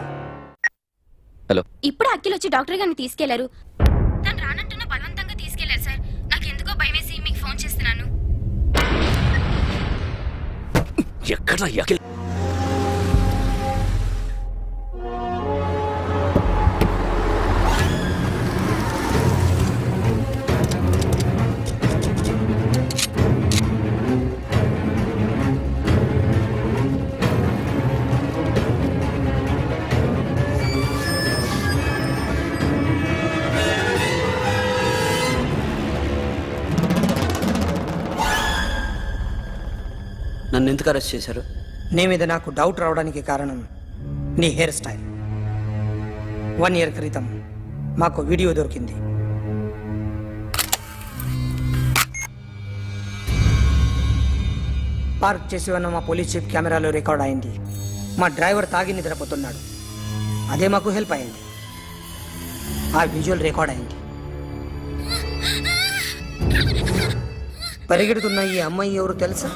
ఇప్పుడు అఖిల్ వచ్చి డాక్టర్ గారిని తీసుకెళ్లారు. తను రానంటున్న బలవంతంగా తీసుకెళ్లారు సార్. నాకు ఎందుకో భయం వేసి మీకు ఫోన్ చేస్తున్నాను. ఎక్కడ అఖిల్? నన్ను ఎందుకు అరెస్ట్ చేశారు? నీ మీద నాకు డౌట్ రావడానికి కారణం నీ హెయిర్ స్టైల్. 1 year క్రితం మాకు వీడియో దొరికింది. పార్క్ చేసి ఉన్న మా పోలీస్ జీప్ కెమెరాలో రికార్డ్ అయింది. మా డ్రైవర్ తాగి నిద్రపోతున్నాడు. అదే మాకు హెల్ప్ అయింది. ఆ విజువల్ రికార్డ్ అయింది. పరిగెడుతున్న ఈ అమ్మాయి ఎవరు తెలుసా?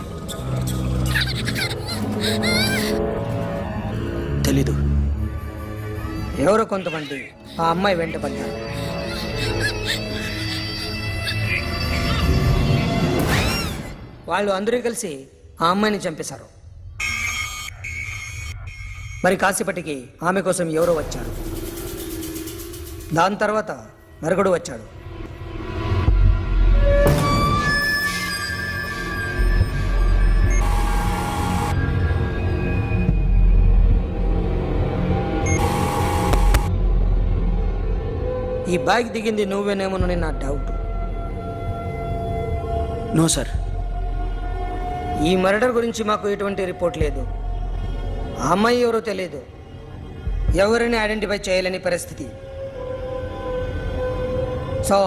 తెలీదు. ఎవరో కొంతమంది ఆ అమ్మాయి వెంట పడ్డారు. వాళ్ళు అందరూ కలిసి ఆ అమ్మాయిని చంపేశారు. మరి కాసేపటికి ఆమె కోసం ఎవరో వచ్చారు. దాని తర్వాత మరొకడు వచ్చాడు. ఈ బ్యాగ్ దిగింది నువ్వేనేమోనని నా డౌట్. No sir. ఈ మర్డర్ గురించి మాకు ఎటువంటి రిపోర్ట్ లేదు. ఆ అమ్మాయి ఎవరో తెలియదు. ఎవరిని ఐడెంటిఫై చేయలేని పరిస్థితి. సో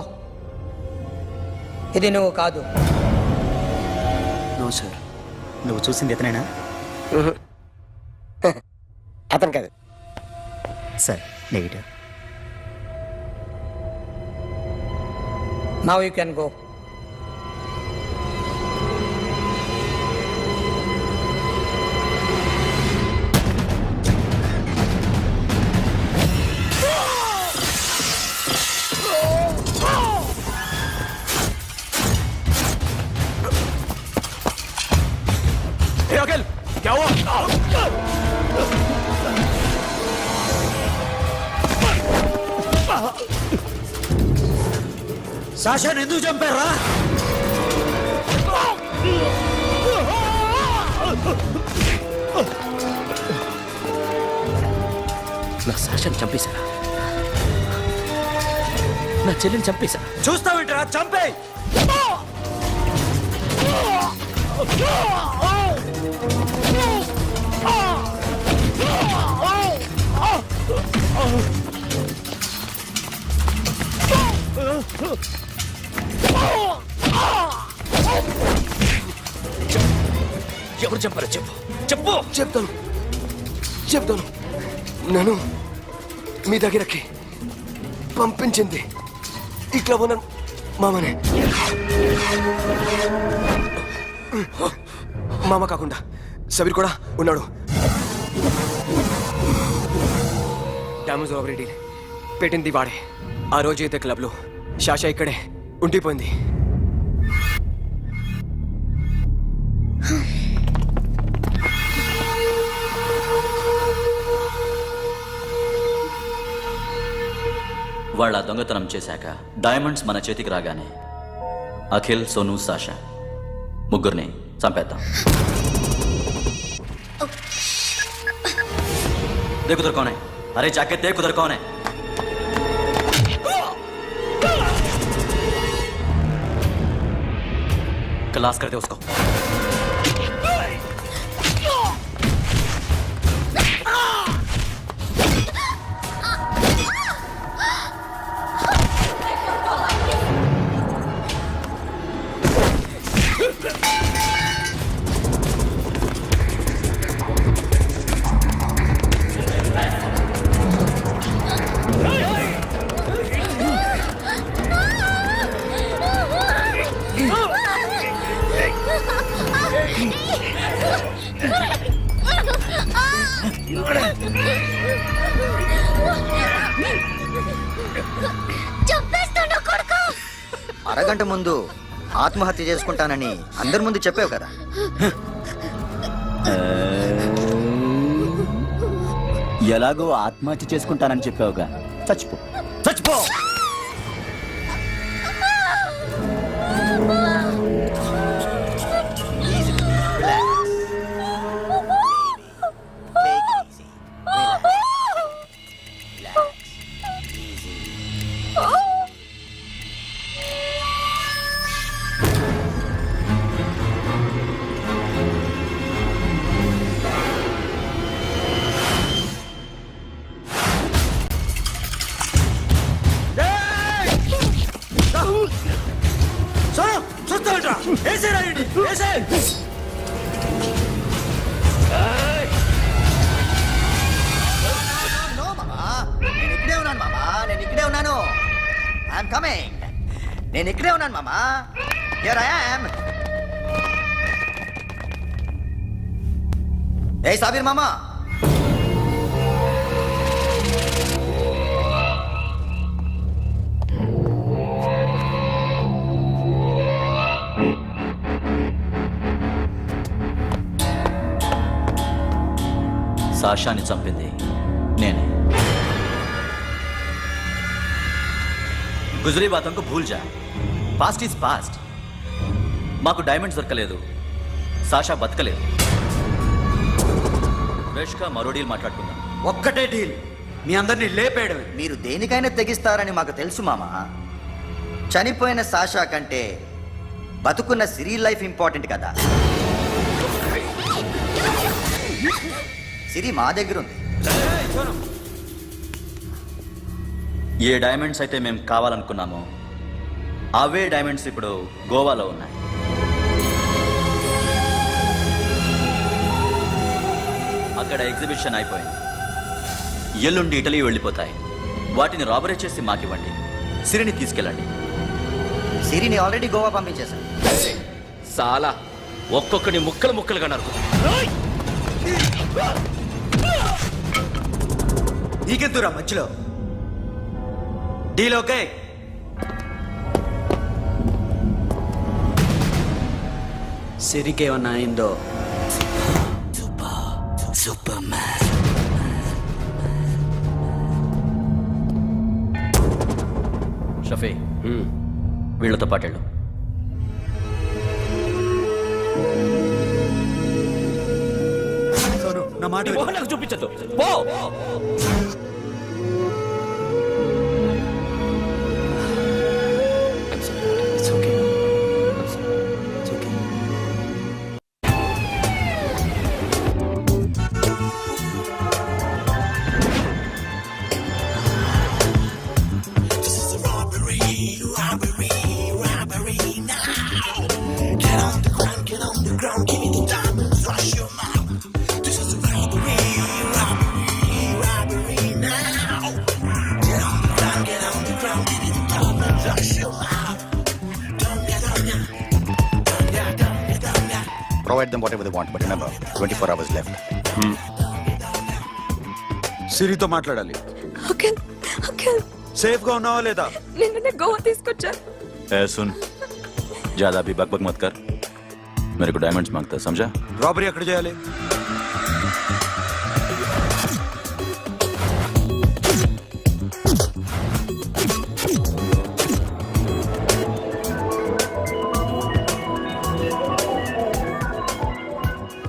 ఇది నువ్వు కాదు. No sir. నువ్వు చూసింది ఇతనేనా? అతను కాదు sir. Negative. Now you can go. Hey, Akhil! क्या हुआ? సాషాని ఎందుకు చంపారా? నా సాషాని చంపేశారా? నా చెల్లిని చంపేశారా? చూస్తావేంట్రా? చంపే. ఎవరు చంపారో చెప్పు, చెప్పు. చెప్తాను. నేను మీ దగ్గరకి పంపించింది ఈ క్లబ్ ఉన్న మామనే. మామ కాకుండా సబీర్ కూడా ఉన్నాడు. డ్యామేజ్ ఓవర్ డీల్ పెట్టింది వాడే. ఆ రోజు అయితే క్లబ్లో శాషా ఇక్కడే ఉండిపోయింది. వాళ్ళ దొంగతనం చేశాక డైమండ్స్ మన చేతికి రాగానే అఖిల్, సోను, సాషా ముగ్గురిని చంపేద్దాం. देख उधर कौन है? अरे जाके देख उधर कौन है? क्लास कर दे उसको. చంపేస్తాను కొడుకు. అరగంట ముందు ఆత్మహత్య చేసుకుంటానని అందరి ముందు చెప్పావు కదా. ఎలాగో ఆత్మహత్య చేసుకుంటానని చెప్పావుగా, చచ్చిపో చచ్చిపో. నేను ఇక్కడే ఉన్నాను మామా. Here I am. ఏ సాబీర్ మామా, సాషాని చంపింది నేనే. గుజరీ బాతంకు భూల్ జా, పాస్ట్ ఈజ్ పాస్ట్. మాకు డైమండ్స్ దొరకలేదు, సాషా బతకలేదు. ఫ్రెష్గా మరో డీల్ మాట్లాడుకుందాం. ఒక్కటే డీల్, మీ అందరినీ లేపేయడం. మీరు దేనికైనా తెగిస్తారని మాకు తెలుసు మామా. చనిపోయిన సాషా కంటే బతుకున్న సిరి లైఫ్ ఇంపార్టెంట్ కదా. సిరి మా దగ్గర ఉంది. ఏ డైమండ్స్ అయితే మేము కావాలనుకున్నామో అవే డైమండ్స్ ఇప్పుడు గోవాలో ఉన్నాయి. అక్కడ ఎగ్జిబిషన్ అయిపోయింది. ఎల్లుండి ఇటలీ వెళ్ళిపోతాయి. వాటిని రాబరీ చేసి మాకివ్వండి. సిరిని తీసుకెళ్ళండి. సిరిని ఆల్రెడీ గోవా పంపించేశాను. చాలా ఒక్కొక్కడి ముక్కలు ముక్కలుగా నరుకు. నీకెందురా మధ్యలో డీల్? ఓకే, సిరికేమన్నా అయిందో? షఫీ, వీళ్ళతో పాటెళ్ళు. నా మాట నీ మొహం నాకు చూపించద్దు. పో. It's okay. It's okay. Provide them whatever they want, but remember, 24 hours left. సిరితో మాట్లాడాలి. సేఫ్ గా ఉన్నావా లేదా? నిన్ననే గోవా తీసుకొచ్చారు. ए सुन, ज्यादा भी बकबक मत कर. मेरे को डायमंड्स मांगता है, समझा? రాబరీ ఎక్కడ చేయాలి?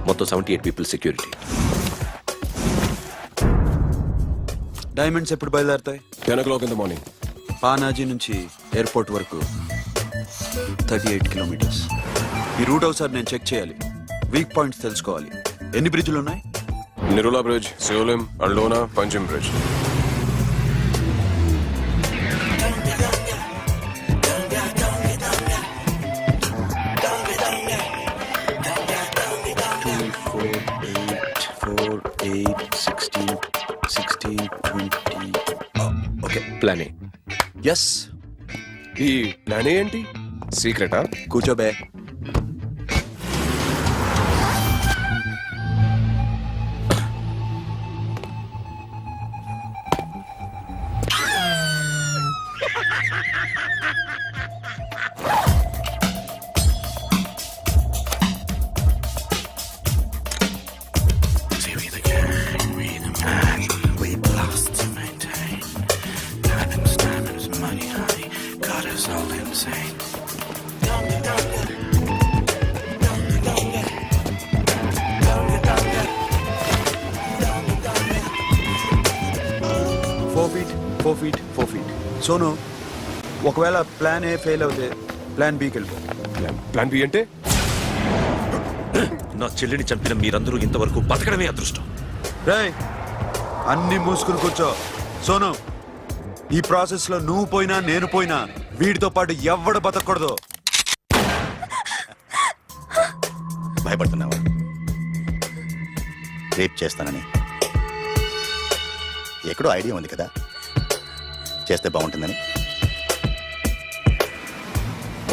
మొత్తం 78 పీపుల్ సెక్యూరిటీ. డైమండ్స్ ఎప్పుడు బయలుదేరుతాయి? 10 o'clock in the morning. Panaji నుంచి ఎయిర్పోర్ట్ వరకు 38 కిలోమీటర్స్. ఈ రూట్ ఒకసారి నేను చెక్ చేయాలి. వీక్ పాయింట్స్ తెలుసుకోవాలి. ఎన్ని బ్రిడ్జ్లు ఉన్నాయి? Nirula Bridge, Seolim, Aldona, Panjim Bridge. Okay, plan A. Yes. ఈ ప్లాన్ ఏ ఏంటి? సీక్రెటా? కూర్చోబే. 4 feet 4 feet. సోను, ఒకవేళ ప్లాన్ ఏ ఫెయిల్ అవుతే ప్లాన్ బికి వెళ్ళిపో. ప్లాన్ బి అంటే నా చెల్లిని చంపిన మీరందరూ ఇంతవరకు బతకడమే అదృష్టం. రేయ్, అన్ని మూసుకుని కూర్చో. సోను, ఈ ప్రాసెస్ లో నువ్వు పోయినా నేను పోయినా వీడితో పాటు ఎవ్వడు బతకూడదు. భయపడుతున్నావా? రేప్ చేస్తానని ఎక్కడో ఐడియా ఉంది కదా, చేస్తే బాగుంటుందని.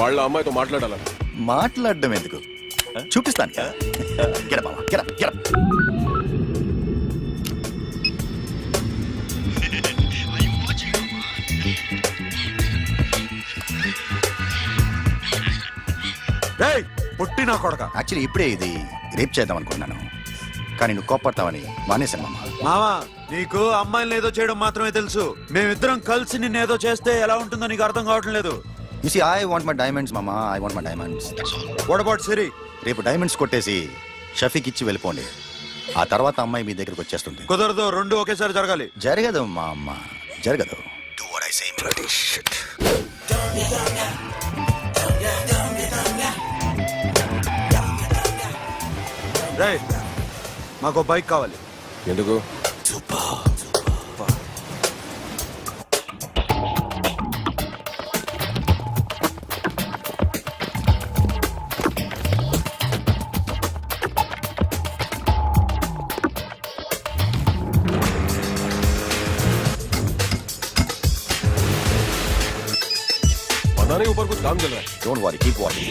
వాళ్ళ అమ్మాయితో మాట్లాడాలా? మాట్లాడడం ఎందుకు, చూపిస్తాను కదా. Get up, మామ, get up, get up. రేయ్, పుట్టి నా కొడక. యాక్చువల్లీ ఇప్పుడే ఇది రేప్ చేద్దాం అనుకున్నాను, కానీ నువ్వు కోపడతావని మానేశాను మామ. మావా, నీకు అమ్మాయిని ఏదో చేయడం మాత్రమే తెలుసు. మేమిద్దరం కలిసి నిన్నేదో చేస్తే ఎలా ఉంటుందో నీకు అర్థం కావటం లేదు. You see, I want my diamonds, mama. I want my diamonds. What about Siri? రేపు డైమండ్స్ కొట్టేసి షఫీక్ ఇచ్చి వెళ్ళిపోండి. ఆ తర్వాత అమ్మాయి మీ దగ్గరకు వచ్చేస్తుంది. కుదరదు, రెండు ఒకేసారి జరగాలి. జరగదు మా అమ్మ, జరగదు. Do what I say. Bloody shit. రేయ్, మాకు బైక్ కావాలి. ఎందుకు? पता नहीं ऊपर कुछ काम चल रहा है. Don't worry, keep watching.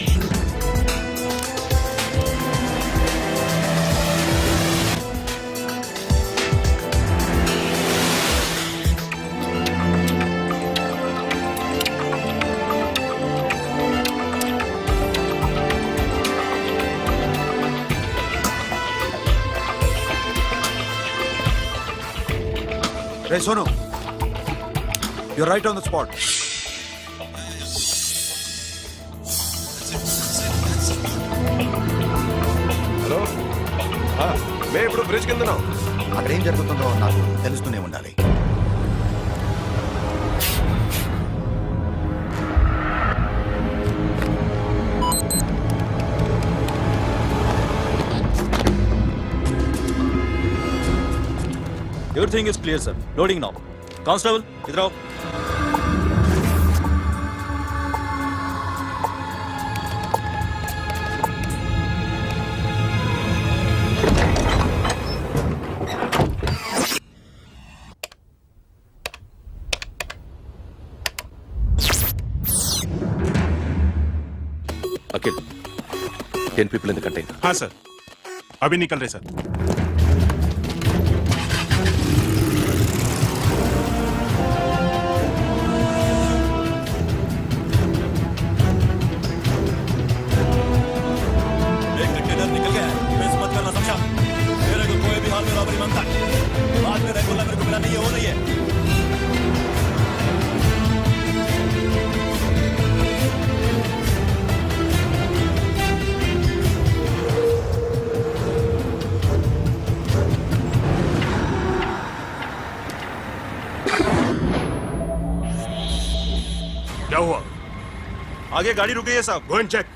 Hey, Sonu, you're right on the spot. Hello, మేము ఇప్పుడు బ్రిడ్జ్ కింద ఉన్నాం. అక్కడ ఏం జరుగుతుందో నాకు తెలుస్తూనే ఉండాలి. Everything is clear, sir. Loading now. Constable, idhar aao. Akhil, 10 people in the container. हाँ सर, अभी निकल रहे सर. क्या हुआ? आगे गाड़ी रुक गई है साहब. Go and check.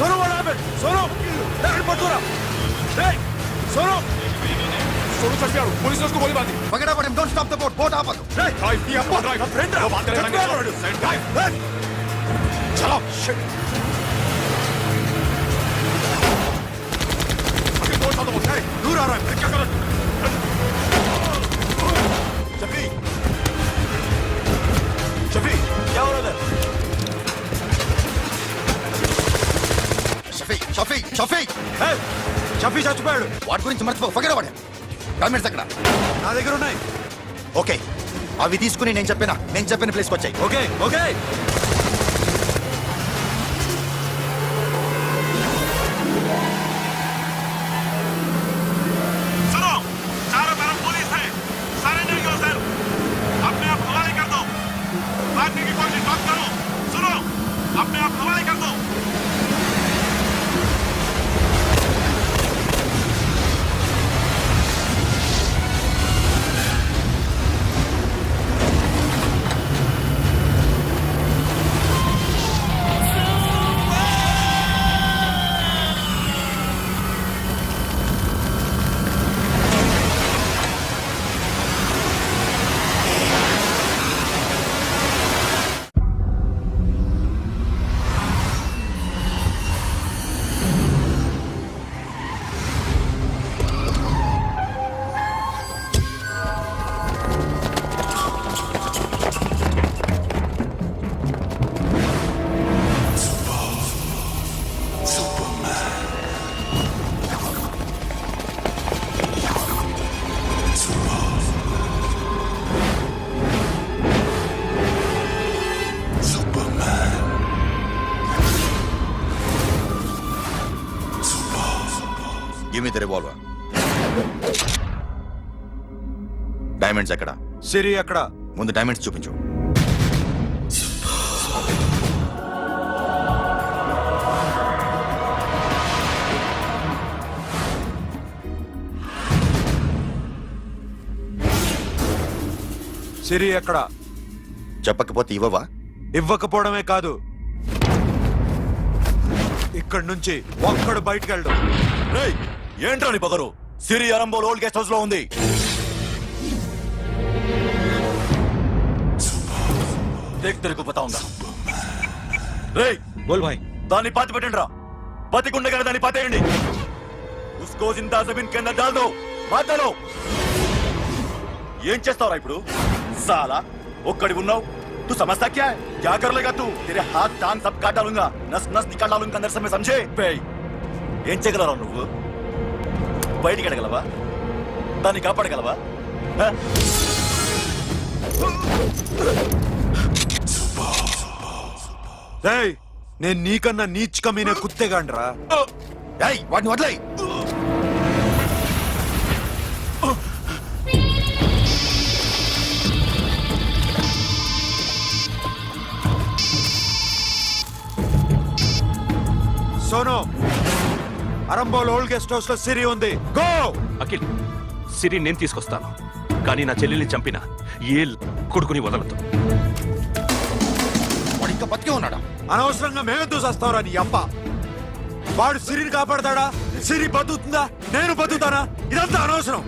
Sonu what happened? Sonu पटूरा Sonu Sonu चल गया पुलिस ने उसको गोली मार दी Forget about him. Don't stop the boat. Boat आप दो. ड्राइव ये अपना ड्राइव फ्रेंड वो बात करेंगे ड्राइव चलो शिट दूर आ रहा है क्या कर शफी शफी क्या हो रहा है షఫీ షఫీ చచ్చిపోయాడు వాడి గురించి మర్చిపో ఫర్గెట్ అబౌట్ హిమ్ డాక్యుమెంట్స్ అక్కడ నా దగ్గర ఉన్నాయి ఓకే అవి తీసుకుని నేను చెప్పిన ప్లేస్కి వచ్చాయి ఓకే ఓకే सुनो चारों तरफ पुलिस है सरेंडर योरसेल्फ अपने आप हवाले कर दो भागने की कोशिश मत करो सुनो अपने आप हवाले कर दो give me the revolver diamonds ఎక్కడ సిరి అక్కడ ముందు డైమండ్స్ చూపించు సిరి అక్కడ చెప్పకపోతే ఇవ్వవా ఇవ్వకపోవడమే కాదు ఇక్కడి నుంచి ఒక్కడు బయటికి వెళ్ళడు ఏంట్రా నీ పొగరు సిరి అరంబోల్ ఓల్డ్ గెస్ట్ హౌస్ లో ఉంది తెరకు పతా ఉందా రేయ్ బోల్ భాయ్ దాన్ని పాతి పెట్టండి రా బతికుండగానే దాన్ని పాతేయండి ఉస్కో జిందా జమీన్ కే అందర్ డాల్ దో మాతలో ఏం చేస్తావురా ఇప్పుడు సాలా ఒక్కడి ఉన్నావు तू समझता क्या है क्या कर लेगा तू तेरे हाथ टांग सब काट डालूंगा नस नस निकाल डालूंगा अंदर से मैं समझे ఏం చేయగలరా నువ్వు బయటికి ఎడగలవా దాన్ని కాపాడగలవా నేను నీకన్నా నీచ్ కమీనే కుత్తేగాండ్రా వాటిని వదిలేయ్ Sonu Arambol old guest house లో సిరి ఉంది గో అఖిల్ సిరి నేను తీసుకొస్తాను కానీ నా చెల్లెల్ని చంపిన ఏ కొడుకుని వదలదు వాడు ఇంకా బతికే ఉన్నాడా అనవసరంగా మేమెందుకు చేస్తావురా నీ అప్ప వాడు సిరిని కాపాడతాడా సిరి బతుకుతుందా నేను బతుకుతానా ఇదంతా అనవసరం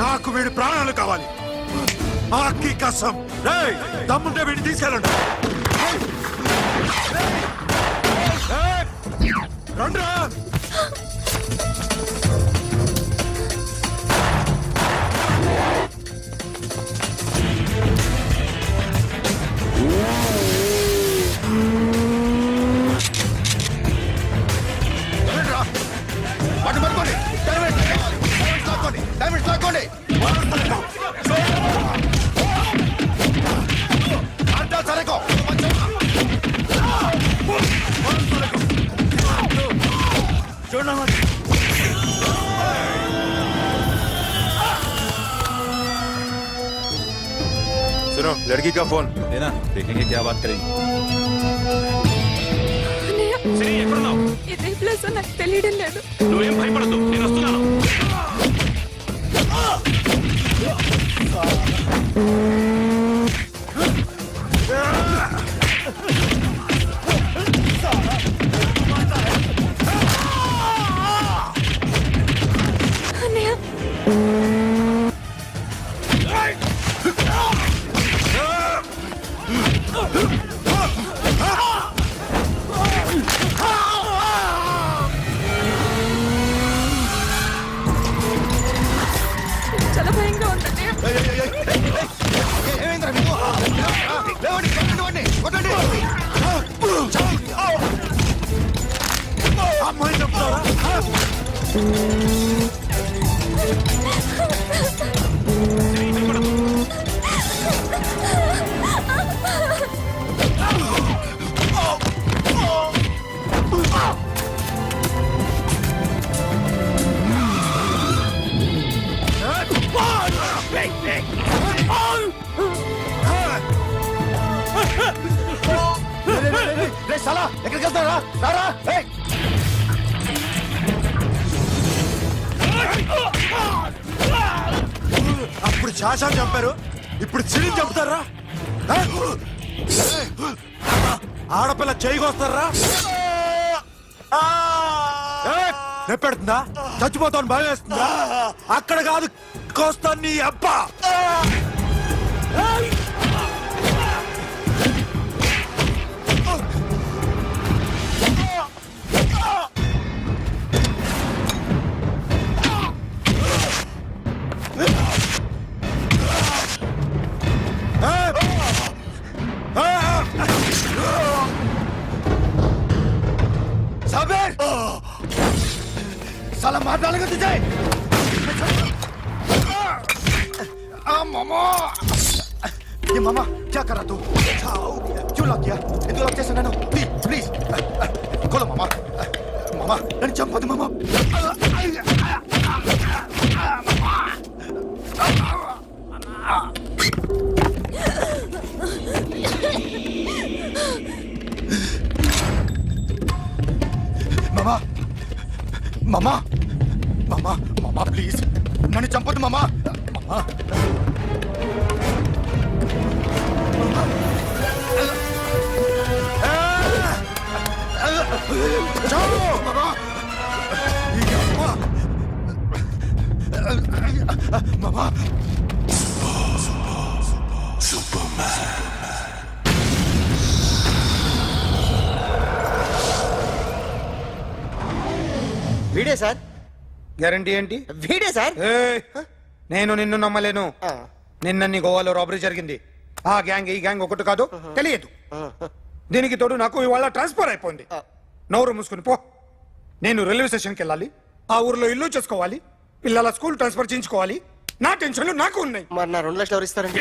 నాకు వీడి ప్రాణాలు కావాలి ఆకి కసం రేయ్ దమ్ముంటే వీడిని తీసుకెళ్ళండి రండ్రా వాటిని పట్టుకోండి డైమండ్స్ లాక్కోండి సరేకో सुनो लड़की का फोन देना देखेंगे क्या बात करेंगे ఇదే ప్లేస్ నాకు తెలియడం లేదు నువ్వేం భయపడద్దు నేను వస్తున్నాను Ah! చాలా భయంగా ఉందండి. అమ్మాయి చెప్తారా? ఎక్కడికి వెళ్తారా రారా అప్పుడు శాశాన్ని చంపారు, ఇప్పుడు చిరిని చంపుతారా? ఆడపిల్ల చేయకొస్తారా? నెప్పెడుతుందా? చచ్చిపోతాను భయం వేస్తుందా? అక్కడ కాదు కోస్తాను నీ అబ్బా. साबिर साला मार डालेगा तुझे मामा ये मामा क्या कर रहा तू क्यों लग गया ఎందుకు लग చేసా నేను ప్లీజ్ ప్లీజ్ खोलो मामा मामा నన్ను చంపదు మామా మామా మామా మామా మామా ప్లీజ్ నన్ను చంపొద్దు మామా మామా మామా వీడే సార్, గ్యారంటీ ఏంటి? వీడే సార్. ఏయ్, నేను నిన్ను నమ్మలేను. నిన్న నీ గోవాలో రాబరీ జరిగింది. ఆ గ్యాంగ్ ఈ గ్యాంగ్ ఒకటి కాదు, తెలియదు. దీనికి తోడు నాకు ఇవాళ ట్రాన్స్ఫర్ అయిపోయింది. నోరు మూసుకుని పో. నేను రైల్వే స్టేషన్కి వెళ్ళాలి, ఆ ఊర్లో ఇల్లు చేసుకోవాలి, పిల్లల స్కూల్ ట్రాన్స్ఫర్ చేయించుకోవాలి. నా టెన్షన్లు నాకు ఉన్నాయి. మరి నా 2 లక్షలు ఎవరు ఇస్తారండి?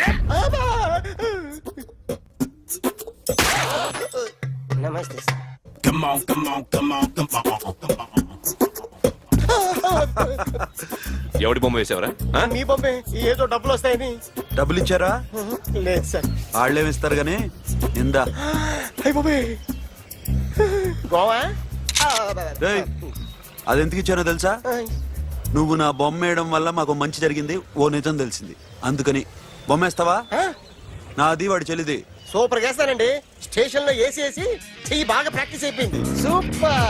నమస్తే సార్. ఎవడి బొమ్మ వేసావరా? మీ బొమ్మే, ఏదో డబ్బులు వస్తాయని. డబ్బులు ఇచ్చారా? లేదు సార్. వాళ్ళేమి ఇస్తారు గానీ ఇందా. అయ్య బాబే, గోవా. రేయ్, అది ఎందుకు ఇచ్చానో తెలుసా? నువ్వు నా బొమ్మ వేయడం వల్ల మాకు మంచి జరిగింది, ఓ నిజం తెలిసింది. అందుకని బొమ్మేస్తావా? నాది వాడి చెల్లిది. సూపర్ చేస్తానండి. స్టేషన్ లో ఏసీ చెయ్యి బాగా ప్రాక్టీస్ అయిపోయింది. సూపర్.